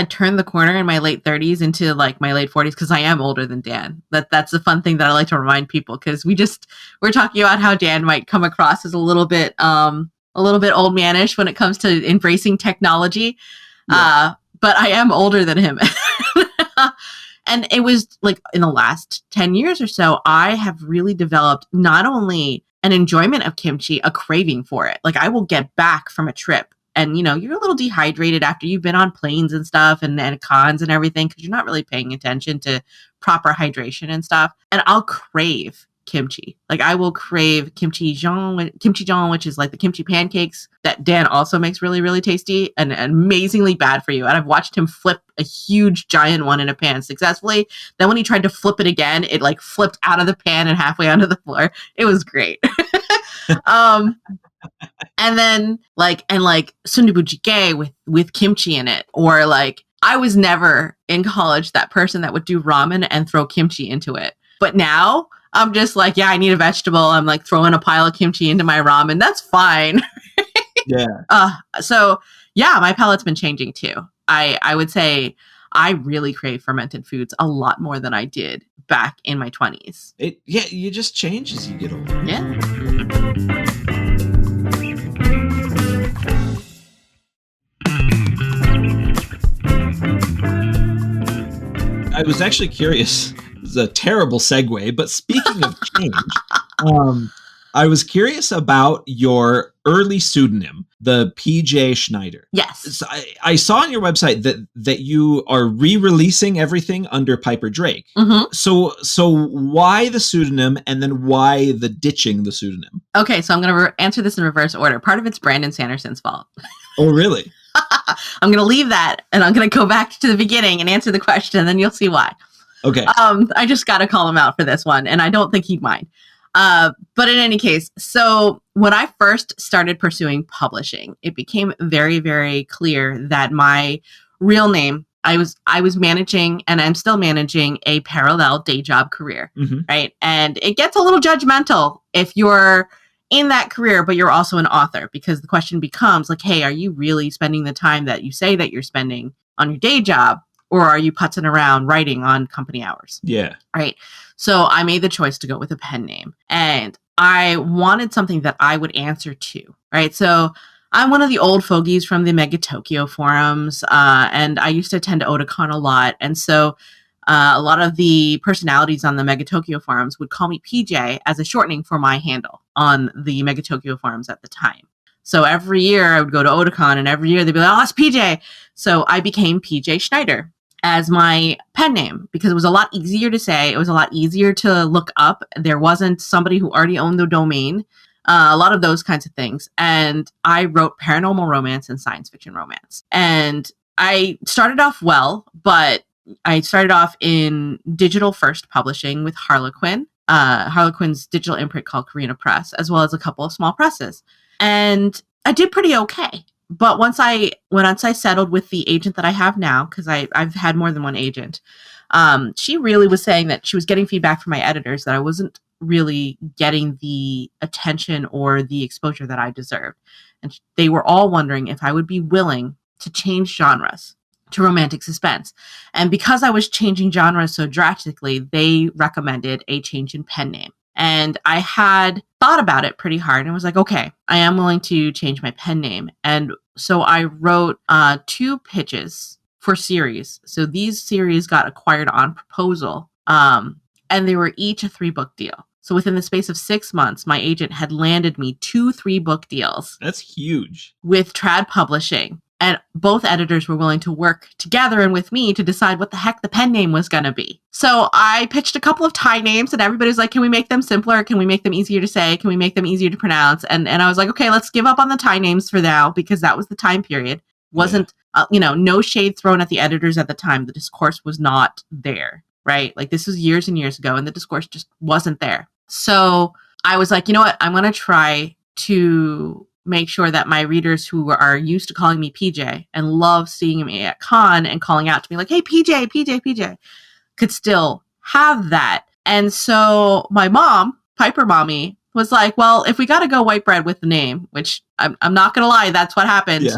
turned the corner in my late 30s into like my late 40s, because I am older than Dan. That's the fun thing that I like to remind people, because we're talking about how Dan might come across as a little bit old manish when it comes to embracing technology. Yeah. But I am older than him. And it was like in the last 10 years or so, I have really developed not only an enjoyment of kimchi, a craving for it. Like I will get back from a trip and, you know, you're a little dehydrated after you've been on planes and stuff and cons and everything, because you're not really paying attention to proper hydration and stuff. And I'll crave kimchi. Like I will crave kimchi jjigae, which is like the kimchi pancakes that Dan also makes really, really tasty and amazingly bad for you. And I've watched him flip a huge giant one in a pan successfully. Then when he tried to flip it again, it like flipped out of the pan and halfway onto the floor. It was great. And then like sundubu jjigae with kimchi in it, or like I was never in college that person that would do ramen and throw kimchi into it. But now I'm just like, yeah, I need a vegetable. I'm like throwing a pile of kimchi into my ramen. That's fine. Yeah. So yeah, my palate's been changing too. I would say I really crave fermented foods a lot more than I did back in my 20s. You just change as you get older. Yeah. I was actually curious. It's a terrible segue, but speaking of change, I was curious about your early pseudonym, the PJ Schneider. Yes. So I saw on your website that you are re-releasing everything under Piper Drake. Mm-hmm. So why the pseudonym, and then why the ditching the pseudonym? Okay, so I'm going to answer this in reverse order. Part of it's Brandon Sanderson's fault. Oh, really? I'm going to leave that, and I'm going to go back to the beginning and answer the question, and then you'll see why. Okay. I just got to call him out for this one, and I don't think he'd mind. But in any case, so when I first started pursuing publishing, it became very, very clear that my real name I was managing, and I'm still managing, a parallel day job career, right? And it gets a little judgmental if you're in that career, but you're also an author, because the question becomes like, hey, are you really spending the time that you say that you're spending on your day job, or are you putzing around writing on company hours? Yeah. Right. So I made the choice to go with a pen name, and I wanted something that I would answer to, right? So I'm one of the old fogies from the Mega Tokyo forums, and I used to attend Otakon a lot. And so a lot of the personalities on the Mega Tokyo forums would call me PJ as a shortening for my handle on the Mega Tokyo forums at the time. So every year I would go to Otakon, and every year they'd be like, oh, it's PJ. So I became PJ Schneider as my pen name, because it was a lot easier to say. It was a lot easier to look up. There wasn't somebody who already owned the domain. A lot of those kinds of things. And I wrote paranormal romance and science fiction romance. And I started off well, but I started off in digital first publishing with Harlequin, Harlequin's digital imprint called Carina Press, as well as a couple of small presses. And I did pretty okay. But once I settled with the agent that I have now, because I've had more than one agent, she really was saying that she was getting feedback from my editors that I wasn't really getting the attention or the exposure that I deserved. And they were all wondering if I would be willing to change genres to romantic suspense. And because I was changing genres so drastically, they recommended a change in pen name. And I had thought about it pretty hard and was like, okay, I am willing to change my pen name. And so I wrote 2 pitches for series. So these series got acquired on proposal. And they were each a 3-book deal. So within the space of 6 months, my agent had landed me 2 3-book deals. That's huge. With Trad Publishing. And both editors were willing to work together and with me to decide what the heck the pen name was going to be. So I pitched a couple of tie names, and everybody was like, can we make them simpler? Can we make them easier to say? Can we make them easier to pronounce? And I was like, okay, let's give up on the tie names for now, because that was the time period. Wasn't, no shade thrown at the editors at the time. The discourse was not there. Right? Like, this was years and years ago, and the discourse just wasn't there. So I was like, you know what? I'm going to try to make sure that my readers who are used to calling me PJ and love seeing me at con and calling out to me like, hey, PJ, could still have that. And so my mom, Piper Mommy, was like, well, if we got to go white bread with the name, which I'm not going to lie, that's what happened. Yeah.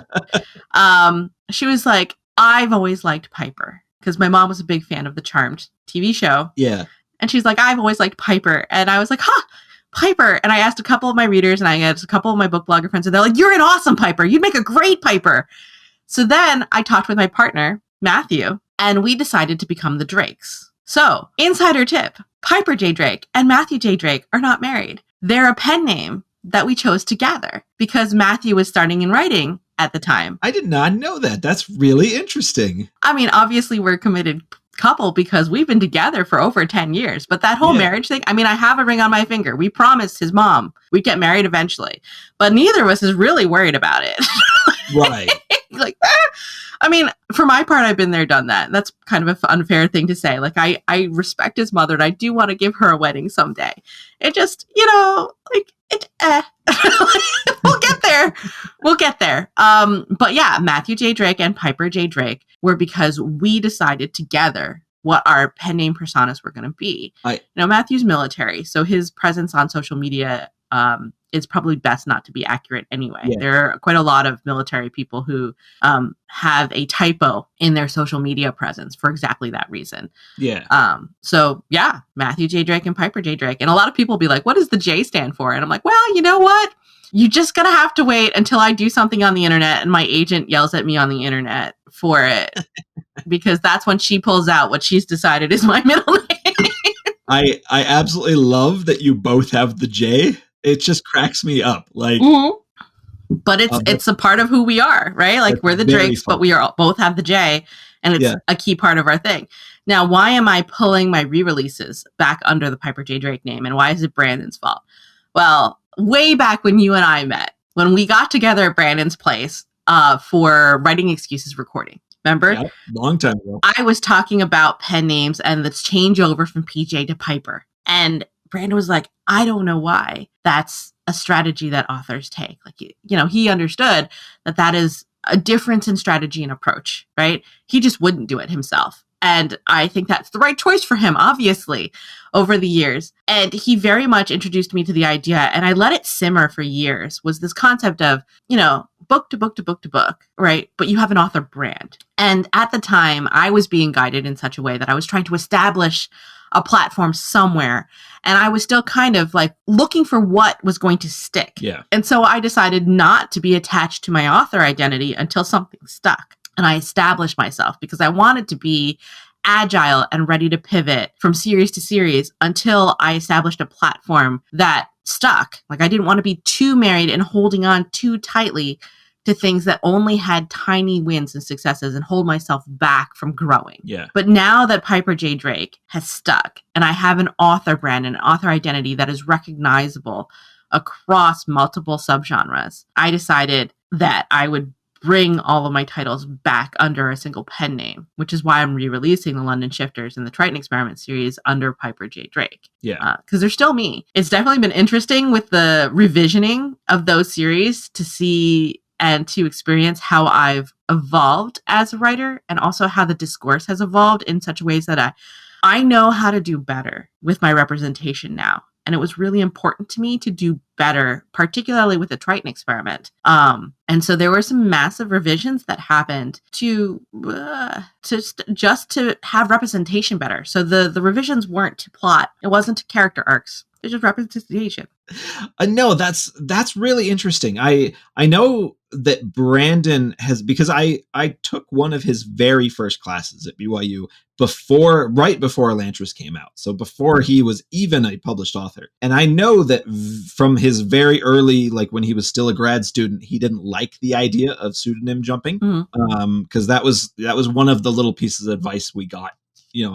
She was like, I've always liked Piper. Because my mom was a big fan of the Charmed TV show. Yeah. And she's like, I've always liked Piper. And I was like, Piper. And I asked a couple of my readers, and I asked a couple of my book blogger friends, and they're like, you're an awesome Piper. You'd make a great Piper. So then I talked with my partner, Matthew, and we decided to become the Drakes. So, insider tip, Piper J. Drake and Matthew J. Drake are not married. They're a pen name that we chose together because Matthew was starting in writing at the time. I did not know that. That's really interesting. I mean, obviously we're a committed couple because we've been together for over 10 years, but that whole marriage thing, I mean, I have a ring on my finger. We promised his mom we'd get married eventually, but neither of us is really worried about it. Right. Like, I mean, for my part, I've been there, done that. That's kind of an unfair thing to say. Like, I respect his mother, and I do want to give her a wedding someday. It just, we'll get there. We'll get there. But yeah, Matthew J. Drake and Piper J. Drake were because we decided together what our pen name personas were going to be. Matthew's military, so his presence on social media is probably best not to be accurate anyway. Yeah. There are quite a lot of military people who have a typo in their social media presence for exactly that reason. Yeah. So yeah, Matthew J. Drake and Piper J. Drake. And a lot of people be like, what does the J stand for? And I'm like, well, you know what? You're just going to have to wait until I do something on the internet and my agent yells at me on the internet for it. Because that's when she pulls out what she's decided is my middle name. I absolutely love that you both have the J. It just cracks me up. Like, but it's a part of who we are, right? Like, we're the Drakes, but we are both have the J, and it's a key part of our thing. Now, why am I pulling my re-releases back under the Piper J. Drake name, and why is it Brandon's fault? Well, way back when you and I met, when we got together at Brandon's place for Writing Excuses recording. Remember? Yeah, long time ago. I was talking about pen names and the changeover from PJ to Piper. And Brandon was like, I don't know why that's a strategy that authors take. Like, he understood that is a difference in strategy and approach, right? He just wouldn't do it himself. And I think that's the right choice for him, obviously, over the years. And he very much introduced me to the idea, and I let it simmer for years, was this concept of, book to book to book to book, right? But you have an author brand. And at the time, I was being guided in such a way that I was trying to establish a platform somewhere. And I was still kind of like looking for what was going to stick. Yeah. And so I decided not to be attached to my author identity until something stuck. And I established myself because I wanted to be agile and ready to pivot from series to series until I established a platform that stuck. Like I didn't want to be too married and holding on too tightly to things that only had tiny wins and successes and hold myself back from growing. Yeah. But now that Piper J. Drake has stuck and I have an author brand and an author identity that is recognizable across multiple subgenres, I decided that I would bring all of my titles back under a single pen name, which is why I'm re-releasing the London Shifters and the Triton Experiment series under Piper J. Drake. Yeah. Because they're still me. It's definitely been interesting with the revisioning of those series to see and to experience how I've evolved as a writer and also how the discourse has evolved in such ways that I know how to do better with my representation now. And it was really important to me to do better, particularly with the Triton Experiment. And so there were some massive revisions that happened to just to have representation better. So the revisions weren't to plot. It wasn't to character arcs. It's just representation. No, that's really interesting. I know that Brandon has, because I took one of his very first classes at BYU right before Elantris came out. So before he was even a published author. And I know that from his very early, like when he was still a grad student, he didn't like the idea of pseudonym jumping. Because that was one of the little pieces of advice we got,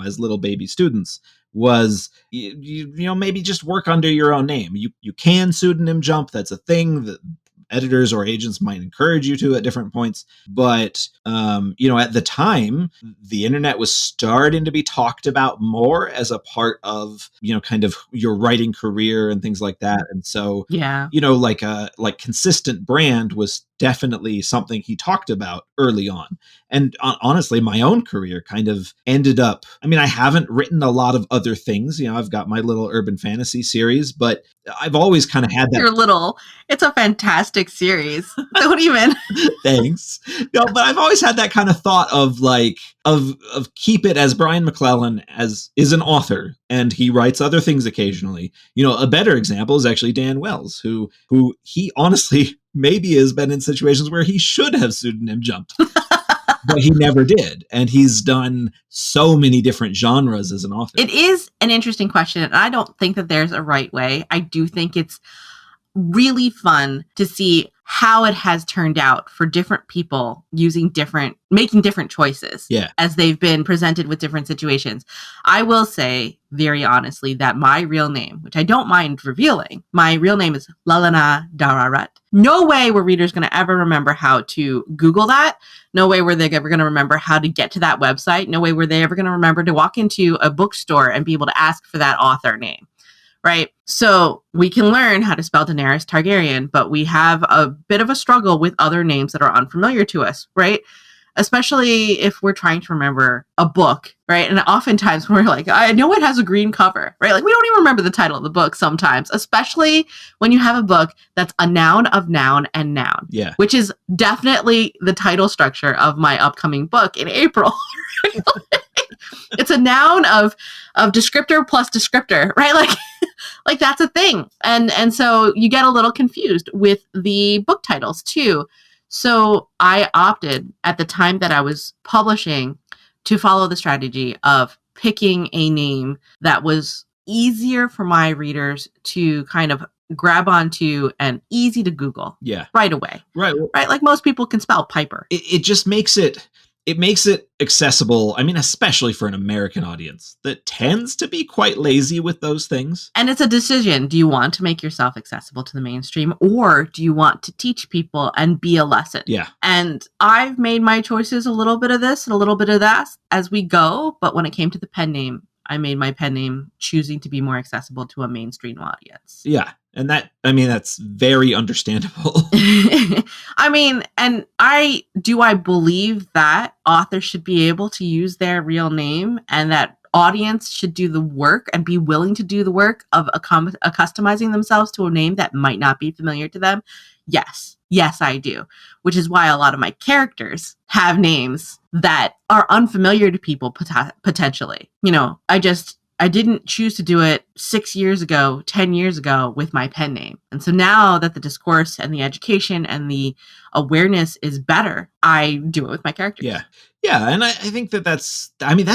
as little baby students, was maybe just work under your own name. You can pseudonym jump. That's a thing that editors or agents might encourage you to at different points. But, at the time, the internet was starting to be talked about more as a part of, kind of your writing career and things like that. And so, like consistent brand was definitely something he talked about early on. And honestly, my own career kind of ended up, I haven't written a lot of other things. I've got my little urban fantasy series, but I've always kind of had that. It's a fantastic series. Don't even. Thanks. No, but I've always had that kind of thought of of keep it as Brian McClellan is an author and he writes other things occasionally. A better example is actually Dan Wells, who he honestly maybe has been in situations where he should have pseudonym jumped, but he never did. And he's done so many different genres as an author. It is an interesting question. And I don't think that there's a right way. I do think it's really fun to see how it has turned out for different people making different choices as they've been presented with different situations. I will say very honestly that my real name, which I don't mind revealing, my real name is Lalana Dararat. No way were readers going to ever remember how to Google that. No way were they ever going to remember how to get to that website. No way were they ever going to remember to walk into a bookstore and be able to ask for that author name. Right. So we can learn how to spell Daenerys Targaryen, but we have a bit of a struggle with other names that are unfamiliar to us. Right. Especially if we're trying to remember a book. Right. And oftentimes we're like, I know it has a green cover. Right. Like we don't even remember the title of the book sometimes, especially when you have a book that's a noun of noun and noun. Yeah. Which is definitely the title structure of my upcoming book in April. It's a noun of descriptor plus descriptor, right? Like that's a thing. And so you get a little confused with the book titles too. So I opted at the time that I was publishing to follow the strategy of picking a name that was easier for my readers to kind of grab onto and easy to Google right away. Right. Like most people can spell Piper. It just makes it accessible. Especially for an American audience that tends to be quite lazy with those things. And it's a decision. Do you want to make yourself accessible to the mainstream, or do you want to teach people and be a lesson? Yeah. And I've made my choices, a little bit of this and a little bit of that as we go. But when it came to the pen name, I made my pen name choosing to be more accessible to a mainstream audience. Yeah. And that's very understandable. I mean, and I believe that authors should be able to use their real name and that audience should do the work and be willing to do the work of customizing themselves to a name that might not be familiar to them. Yes. Yes, I do. Which is why a lot of my characters have names that are unfamiliar to people potentially. I didn't choose to do it 6 years ago, 10 years ago with my pen name. And so now that the discourse and the education and the awareness is better, I do it with my characters. Yeah. Yeah. And I think that's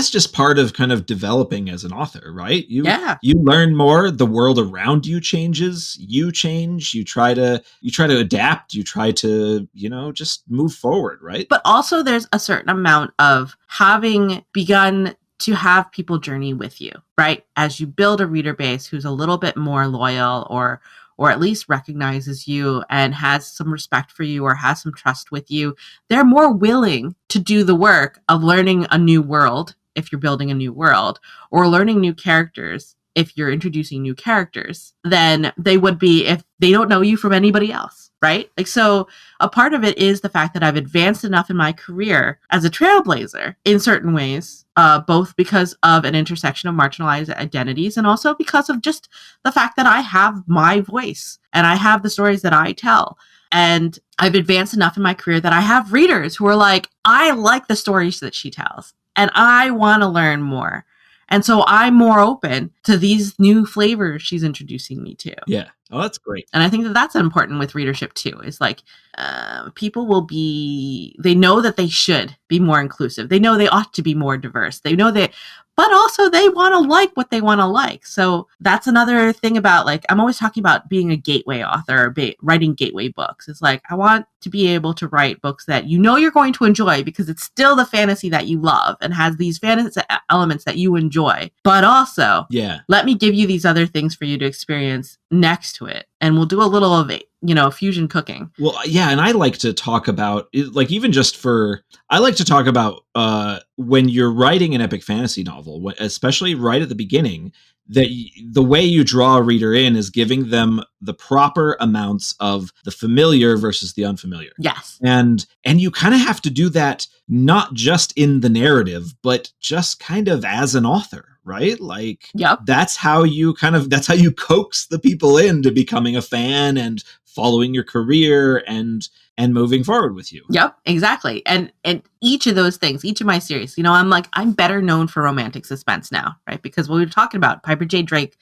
just part of kind of developing as an author, right? You learn more, the world around you changes, you change, you try to adapt, you try to, just move forward, right? But also there's a certain amount of having begun to have people journey with you, right? As you build a reader base who's a little bit more loyal or at least recognizes you and has some respect for you or has some trust with you, they're more willing to do the work of learning a new world if you're building a new world, or learning new characters if you're introducing new characters, than they would be if they don't know you from anybody else, right? So a part of it is the fact that I've advanced enough in my career as a trailblazer in certain ways, both because of an intersection of marginalized identities and also because of just the fact that I have my voice and I have the stories that I tell. And I've advanced enough in my career that I have readers who are like, I like the stories that she tells and I want to learn more. And so I'm more open to these new flavors she's introducing me to. Yeah. Oh, that's great. And I think that that's important with readership too. Is like people they know that they should be more inclusive. They know they ought to be more diverse. They know but also they want to like what they want to like. So that's another thing about, like, I'm always talking about being a gateway author, or writing gateway books. It's like, I want to be able to write books that you're going to enjoy because it's still the fantasy that you love and has these fantasy elements that you enjoy. But also, let me give you these other things for you to experience next to it. And we'll do a little of it, fusion cooking. Well, yeah. And I like to talk about, like, I like to talk about when you're writing an epic fantasy novel, especially right at the beginning, that the way you draw a reader in is giving them the proper amounts of the familiar versus the unfamiliar. Yes. And you kind of have to do that not just in the narrative, but just kind of as an author, right? Like, that's how you coax the people into becoming a fan and following your career and moving forward with you. Yep, exactly. And each of those things, each of my series, I'm better known for romantic suspense now, right? Because what we were talking about, Piper J. Drake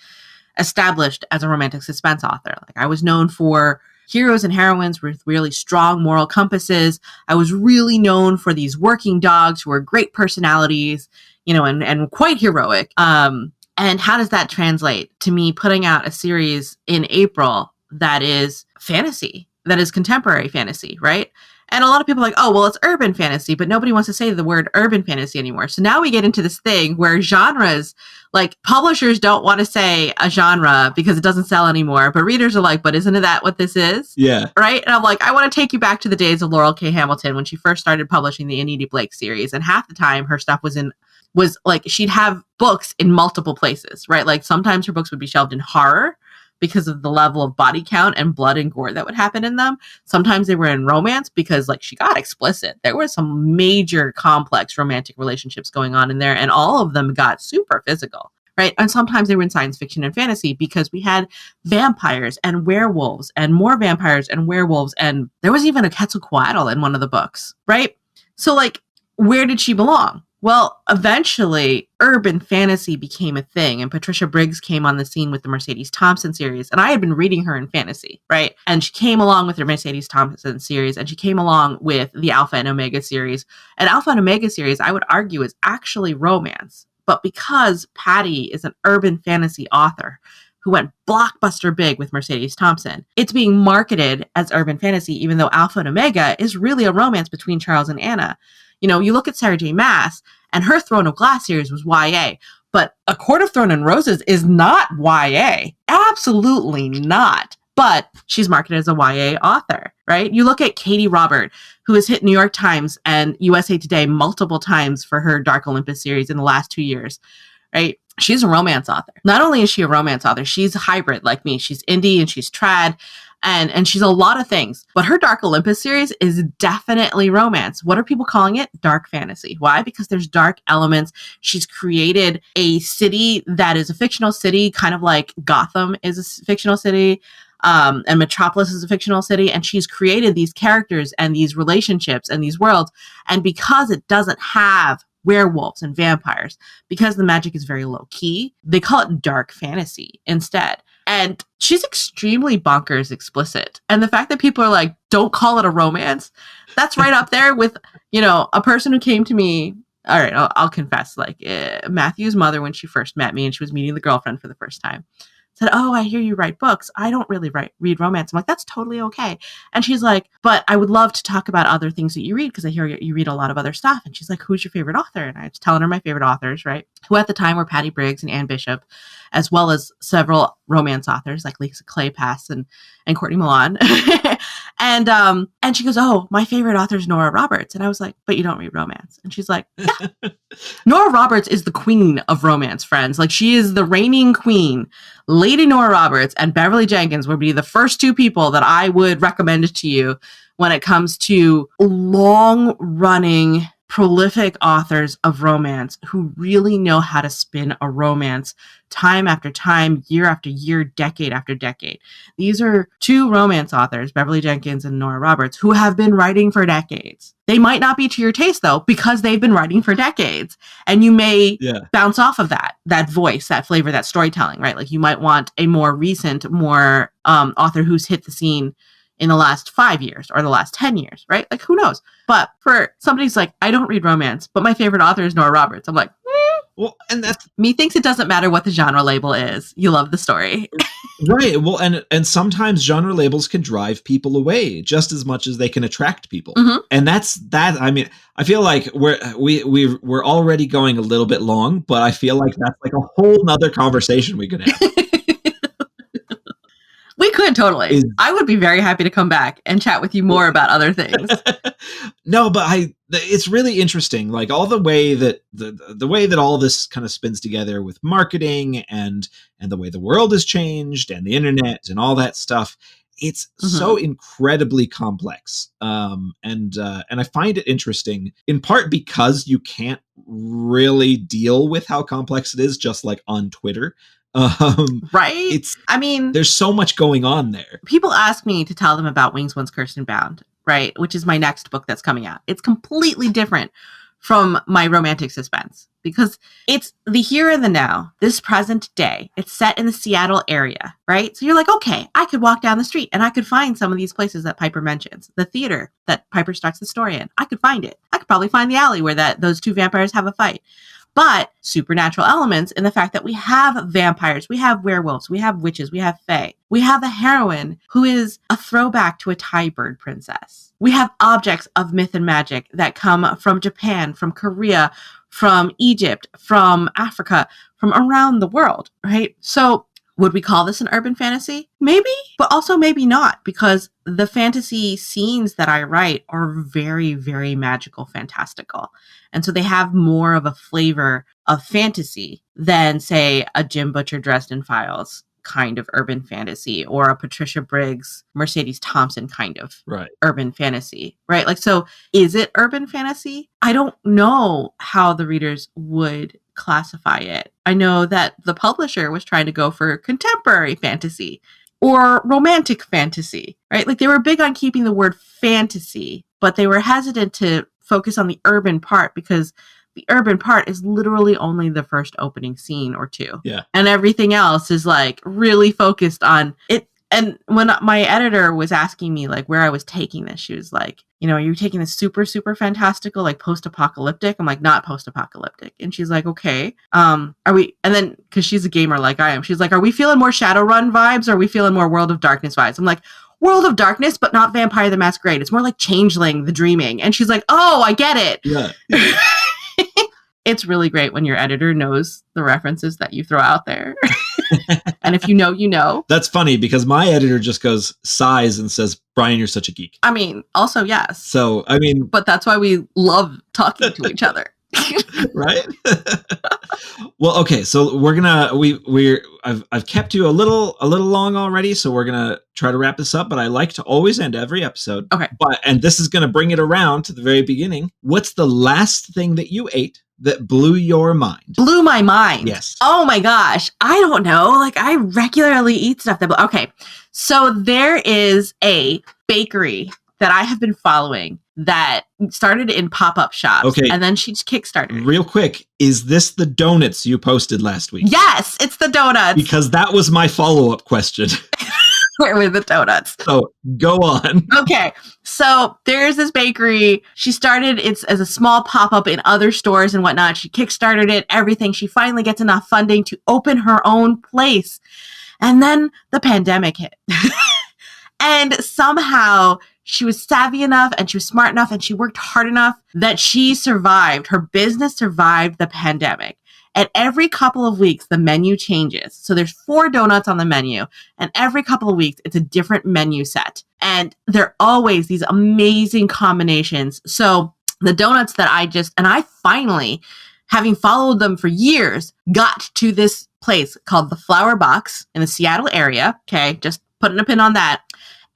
established as a romantic suspense author. Like, I was known for heroes and heroines with really strong moral compasses. I was really known for these working dogs who were great personalities, and quite heroic. And how does that translate to me putting out a series in April that is fantasy, that is contemporary fantasy, right? And a lot of people are like, oh, well, it's urban fantasy, but nobody wants to say the word urban fantasy anymore. So now we get into this thing where genres, like, publishers don't want to say a genre because it doesn't sell anymore, but readers are like, but isn't that what this is? Yeah. Right? And I'm like, I want to take you back to the days of Laurel K. Hamilton when she first started publishing the Anita Blake series. And half the time her stuff was like, she'd have books in multiple places, right? Like, sometimes her books would be shelved in horror because of the level of body count and blood and gore that would happen in them. Sometimes they were in romance because, like, she got explicit. There were some major complex romantic relationships going on in there, and all of them got super physical, right? And sometimes they were in science fiction and fantasy because we had vampires and werewolves and more vampires and werewolves, and there was even a Quetzalcoatl in one of the books, right? So, like, where did she belong? Well, eventually, urban fantasy became a thing, and Patricia Briggs came on the scene with the Mercedes Thompson series, and I had been reading her in fantasy, right? And she came along with her Mercedes Thompson series, and she came along with the Alpha and Omega series. And Alpha and Omega series, I would argue, is actually romance. But because Patty is an urban fantasy author who went blockbuster big with Mercedes Thompson, it's being marketed as urban fantasy, even though Alpha and Omega is really a romance between Charles and Anna. You look at Sarah J. Maas, and her Throne of Glass series was YA, but A Court of Thorn and Roses is not YA. Absolutely not. But she's marketed as a YA author, right? You look at Katie Robert, who has hit New York Times and USA Today multiple times for her Dark Olympus series in the last 2 years, right? she's a romance author. Not only is she a romance author, she's a hybrid like me. She's indie and she's trad. And she's a lot of things, but her Dark Olympus series is definitely romance. What are people calling it? Dark fantasy. Why? Because there's dark elements. She's created a city that is a fictional city, kind of like Gotham is a fictional city, and Metropolis is a fictional city. And she's created these characters and these relationships and these worlds. And because it doesn't have werewolves and vampires, because the magic is very low key, they call it dark fantasy instead. And she's extremely bonkers explicit. And the fact that people are like, don't call it a romance, that's right up there with, a person who came to me. All right, I'll confess, like Matthew's mother, when she first met me and she was meeting the girlfriend for the first time, said, "Oh, I hear you write books. I don't really read romance." I'm like, "That's totally okay." And she's like, "But I would love to talk about other things that you read because I hear you read a lot of other stuff." And she's like, "Who's your favorite author?" And I was telling her my favorite authors, right? Who at the time were Patty Briggs and Anne Bishop, as well as several romance authors like Lisa Kleypas and Courtney Milan. And she goes, "Oh, my favorite author is Nora Roberts." And I was like, "But you don't read romance." And she's like, "Yeah." Nora Roberts is the queen of romance, friends. Like, she is the reigning queen. Lady Nora Roberts and Beverly Jenkins would be the first two people that I would recommend to you when it comes to long-running, prolific authors of romance who really know how to spin a romance time after time, year after year, decade after decade. These are two romance authors, Beverly Jenkins and Nora Roberts, who have been writing for decades. They might not be to your taste, though, because they've been writing for decades. And you may bounce off of that voice, that flavor, that storytelling, right? Like, you might want a more recent, more author who's hit the scene in the last 5 years or the last 10 years, right? Like, who knows? But for somebody's like, "I don't read romance, but my favorite author is Nora Roberts." I'm like, Well, and that's me thinks it doesn't matter what the genre label is. You love the story. Right. Well, and sometimes genre labels can drive people away just as much as they can attract people. Mm-hmm. And that's that. I mean, I feel like we're already going a little bit long, but I feel like that's like a whole nother conversation we could have. We could totally. I would be very happy to come back and chat with you more about other things. No, but it's really interesting. Like, all the way that the way that all this kind of spins together with marketing and the way the world has changed and the internet and all that stuff. It's so incredibly complex. And I find it interesting in part because you can't really deal with how complex it is just like on Twitter. Right? There's so much going on there. People ask me to tell them about Wings Once Cursed and Bound, right? Which is my next book that's coming out. It's completely different from my romantic suspense because it's the here and the now, this present day. It's set in the Seattle area, right? So you're like, okay, I could walk down the street and I could find some of these places that Piper mentions. The theater that Piper starts the story in. I could find it. I could probably find the alley where those two vampires have a fight. But supernatural elements in the fact that we have vampires, we have werewolves, we have witches, we have fae. We have a heroine who is a throwback to a Thai bird princess. We have objects of myth and magic that come from Japan, from Korea, from Egypt, from Africa, from around the world, right? So would we call this an urban fantasy? Maybe, but also maybe not, because the fantasy scenes that I write are very, very magical, fantastical. And so they have more of a flavor of fantasy than, say, a Jim Butcher Dresden Files kind of urban fantasy or a Patricia Briggs, Mercedes Thompson kind of urban fantasy, right? Like, so is it urban fantasy? I don't know how the readers would classify it. I know that the publisher was trying to go for contemporary fantasy or romantic fantasy, right? Like, they were big on keeping the word fantasy, but they were hesitant to focus on the urban part because the urban part is literally only the first opening scene or two. Yeah. And everything else is like really focused on it. And when my editor was asking me like where I was taking this, she was like, are you taking this super, super fantastical, like post-apocalyptic? I'm like, not post-apocalyptic. And she's like, okay, are we, and then, cause she's a gamer like I am, she's like, are we feeling more Shadowrun vibes? Or are we feeling more World of Darkness vibes? I'm like, World of Darkness, but not Vampire the Masquerade. It's more like Changeling, The Dreaming. And she's like, oh, I get it. Yeah. It's really great when your editor knows the references that you throw out there. And if you know, you know. That's funny because my editor just goes, sighs and says, Brian, you're such a geek. I mean, also, yes. So, I mean. But that's why we love talking to each other. Right? Well, okay, so I've kept you a little long already, so we're gonna try to wrap this up. But I like to always end every episode. Okay. And this is gonna bring it around to the very beginning. What's the last thing that you ate that blew your mind? Blew my mind. Yes. Oh my gosh. I don't know. Like, I regularly eat stuff that. Okay. So there is a bakery that I have been following that started in pop-up shops. Okay. And then she's kickstarted. Real quick, is this the donuts you posted last week? Yes, it's the donuts. Because that was my follow-up question. Where were the donuts? So go on. Okay. So there's this bakery. She started it as a small pop-up in other stores and whatnot. She kickstarted it, everything. She finally gets enough funding to open her own place. And then the pandemic hit. And somehow she was savvy enough and she was smart enough and she worked hard enough that she survived. Her business survived the pandemic. And every couple of weeks, the menu changes. So there's 4 donuts on the menu. And every couple of weeks, it's a different menu set. And they're always these amazing combinations. So the donuts that I finally, having followed them for years, got to this place called the Flower Box in the Seattle area. Okay, just putting a pin on that.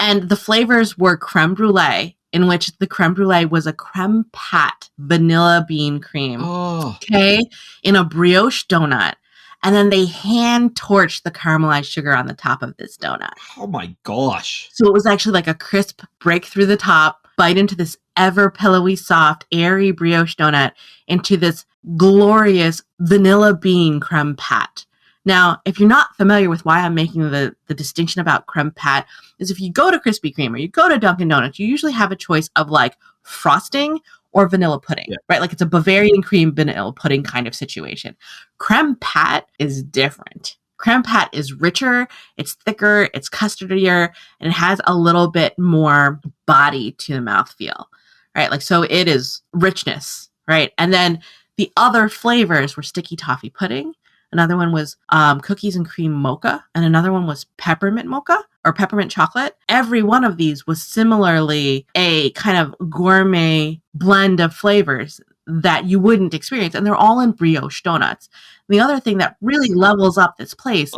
And the flavors were creme brulee, in which the creme brulee was a creme pat vanilla bean cream. Oh. Okay, in a brioche donut. And then they hand torched the caramelized sugar on the top of this donut. Oh my gosh. So it was actually like a crisp break through the top, bite into this ever pillowy soft, airy brioche donut into this glorious vanilla bean creme pat. Now, if you're not familiar with why I'm making the distinction about creme pat, is if you go to Krispy Kreme or you go to Dunkin' Donuts, you usually have a choice of like frosting or vanilla pudding, right? Like it's a Bavarian cream vanilla pudding kind of situation. Creme pat is different. Creme pat is richer, it's thicker, it's custardier, and it has a little bit more body to the mouthfeel, right? Like, so it is richness, right? And then the other flavors were sticky toffee pudding. Another one was cookies and cream mocha. And another one was peppermint mocha or peppermint chocolate. Every one of these was similarly a kind of gourmet blend of flavors that you wouldn't experience. And they're all in brioche donuts. The other thing that really levels up this place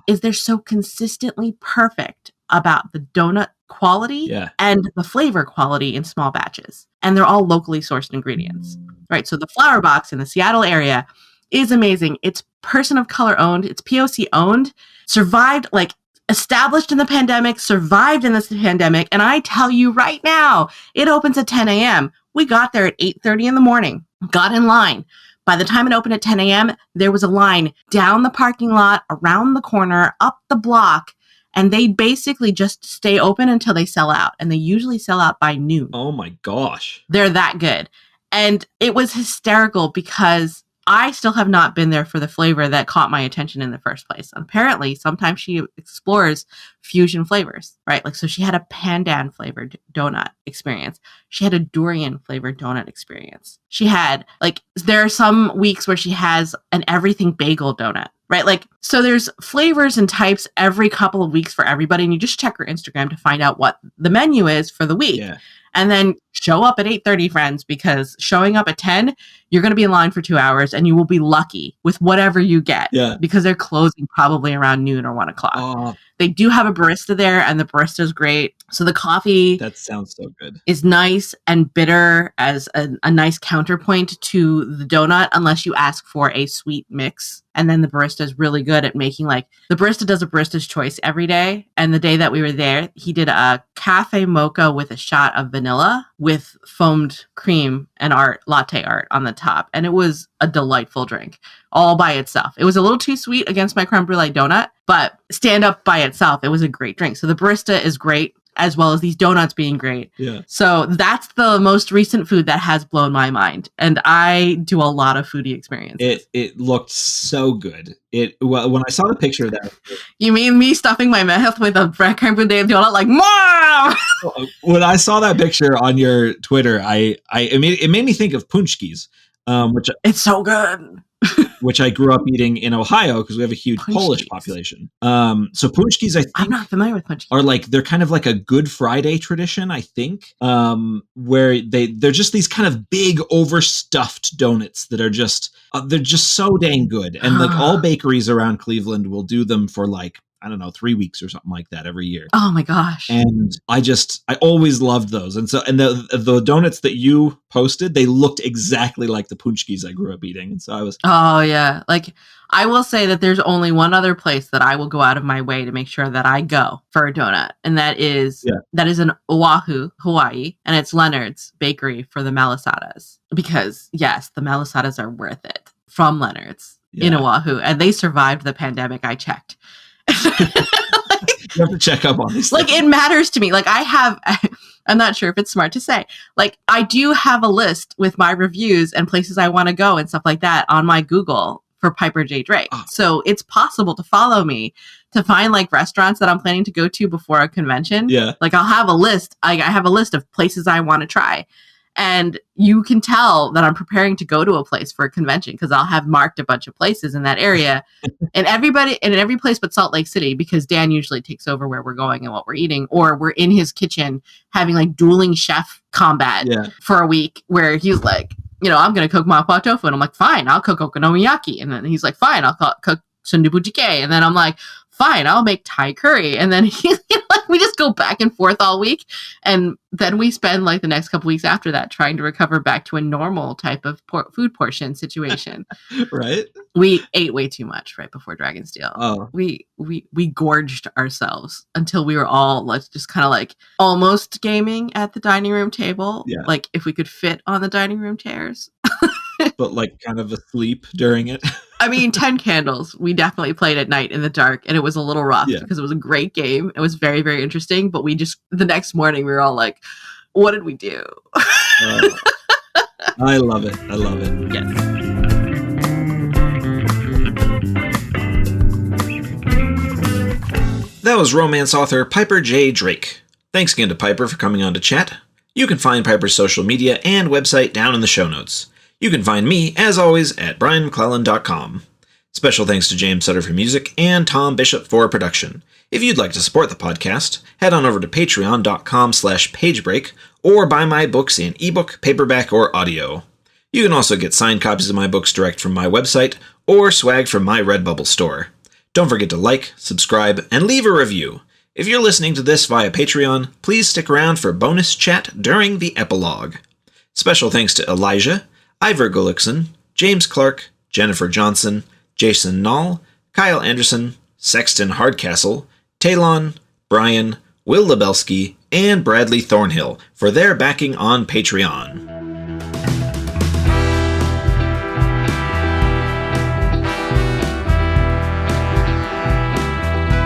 is they're so consistently perfect about the donut quality and the flavor quality in small batches. And they're all locally sourced ingredients, right? So the Flower Box in the Seattle area is amazing. It's person of color owned. It's POC owned, survived, like established in the pandemic, survived in this pandemic. And I tell you right now, it opens at 10 a.m. We got there at 8:30 in the morning, got in line. By the time it opened at 10 a.m., there was a line down the parking lot, around the corner, up the block. And they basically just stay open until they sell out. And they usually sell out by noon. Oh my gosh. They're that good. And it was hysterical because I still have not been there for the flavor that caught my attention in the first place. Apparently, sometimes she explores fusion flavors, right? Like, so she had a pandan flavored donut experience. She had a durian flavored donut experience. She had, like, there are some weeks where she has an everything bagel donut, right? Like, so there's flavors and types every couple of weeks for everybody. And you just check her Instagram to find out what the menu is for the week. Yeah. And then show up at 8:30, friends, because showing up at 10, you're going to be in line for 2 hours and you will be lucky with whatever you get because they're closing probably around noon or 1 o'clock. They do have a barista there and the barista is great. So the coffee that sounds so good. Is nice and bitter as a nice counterpoint to the donut, unless you ask for a sweet mix. And then the barista is really good at making, like, the barista does a barista's choice every day. And the day that we were there, he did a cafe mocha with a shot of vanilla with foamed cream and latte art on the top. And it was a delightful drink all by itself. It was a little too sweet against my creme brulee donut, but stand up by itself, it was a great drink. So the barista is great, as well as these donuts being great. Yeah. So that's the most recent food that has blown my mind. And I do a lot of foodie experiences. It looked so good. When I saw the picture of that. You mean me stuffing my mouth with a creme brulee donut like, Mom! When I saw that picture on your Twitter, it made me think of punchkis, which it's so good. which I grew up eating in Ohio because we have a huge Polish population. So punchkis, I think, I'm not familiar with punchkis. Are like, they're kind of like a Good Friday tradition, I think, where they're just these kind of big overstuffed donuts that are just they're just so dang good, and like all bakeries around Cleveland will do them for like, I don't know, 3 weeks or something like that every year. Oh my gosh. And I always loved those. And so, and the donuts that you posted, they looked exactly like the punchkis I grew up eating. And so I was... Oh yeah. Like, I will say that there's only one other place that I will go out of my way to make sure that I go for a donut. And that is in Oahu, Hawaii. And it's Leonard's Bakery for the malasadas. Because yes, the malasadas are worth it from Leonard's in Oahu. And they survived the pandemic. I checked. You have to check up on these things. Like, it matters to me. Like, I'm not sure if it's smart to say, like, I do have a list with my reviews and places I want to go and stuff like that on my Google for Piper J. Drake. Oh. So it's possible to follow me to find like restaurants that I'm planning to go to before a convention. Yeah. Like, I'll have a list. I have a list of places I want to try. And you can tell that I'm preparing to go to a place for a convention because I'll have marked a bunch of places in that area and in every place but Salt Lake City, because Dan usually takes over where we're going and what we're eating, or we're in his kitchen having like dueling chef combat for a week where he's like, you know, I'm going to cook mapo tofu. And I'm like, fine, I'll cook okonomiyaki. And then he's like, fine, I'll cook sundubu jjigae. And then I'm like, fine, I'll make Thai curry. And then we just go back and forth all week. And then we spend like the next couple weeks after that trying to recover back to a normal type of food portion situation. Right. We ate way too much right before Dragonsteel. Oh. We gorged ourselves until we were all just kind of like almost gaming at the dining room table. Yeah. Like, if we could fit on the dining room chairs. But like kind of asleep during it. I mean, 10 Candles, we definitely played at night in the dark, and it was a little rough because it was a great game. It was very, very interesting, but the next morning we were all like, what did we do? I love it. I love it. Yes. That was romance author Piper J. Drake. Thanks again to Piper for coming on to chat. You can find Piper's social media and website down in the show notes. You can find me, as always, at brianmcclellan.com. Special thanks to James Sutter for music and Tom Bishop for production. If you'd like to support the podcast, head on over to patreon.com/pagebreak or buy my books in ebook, paperback, or audio. You can also get signed copies of my books direct from my website or swag from my Redbubble store. Don't forget to like, subscribe, and leave a review. If you're listening to this via Patreon, please stick around for bonus chat during the epilogue. Special thanks to Elijah, Ivor Gullickson, James Clark, Jennifer Johnson, Jason Nall, Kyle Anderson, Sexton Hardcastle, Talon, Brian, Will Lebelski, and Bradley Thornhill for their backing on Patreon.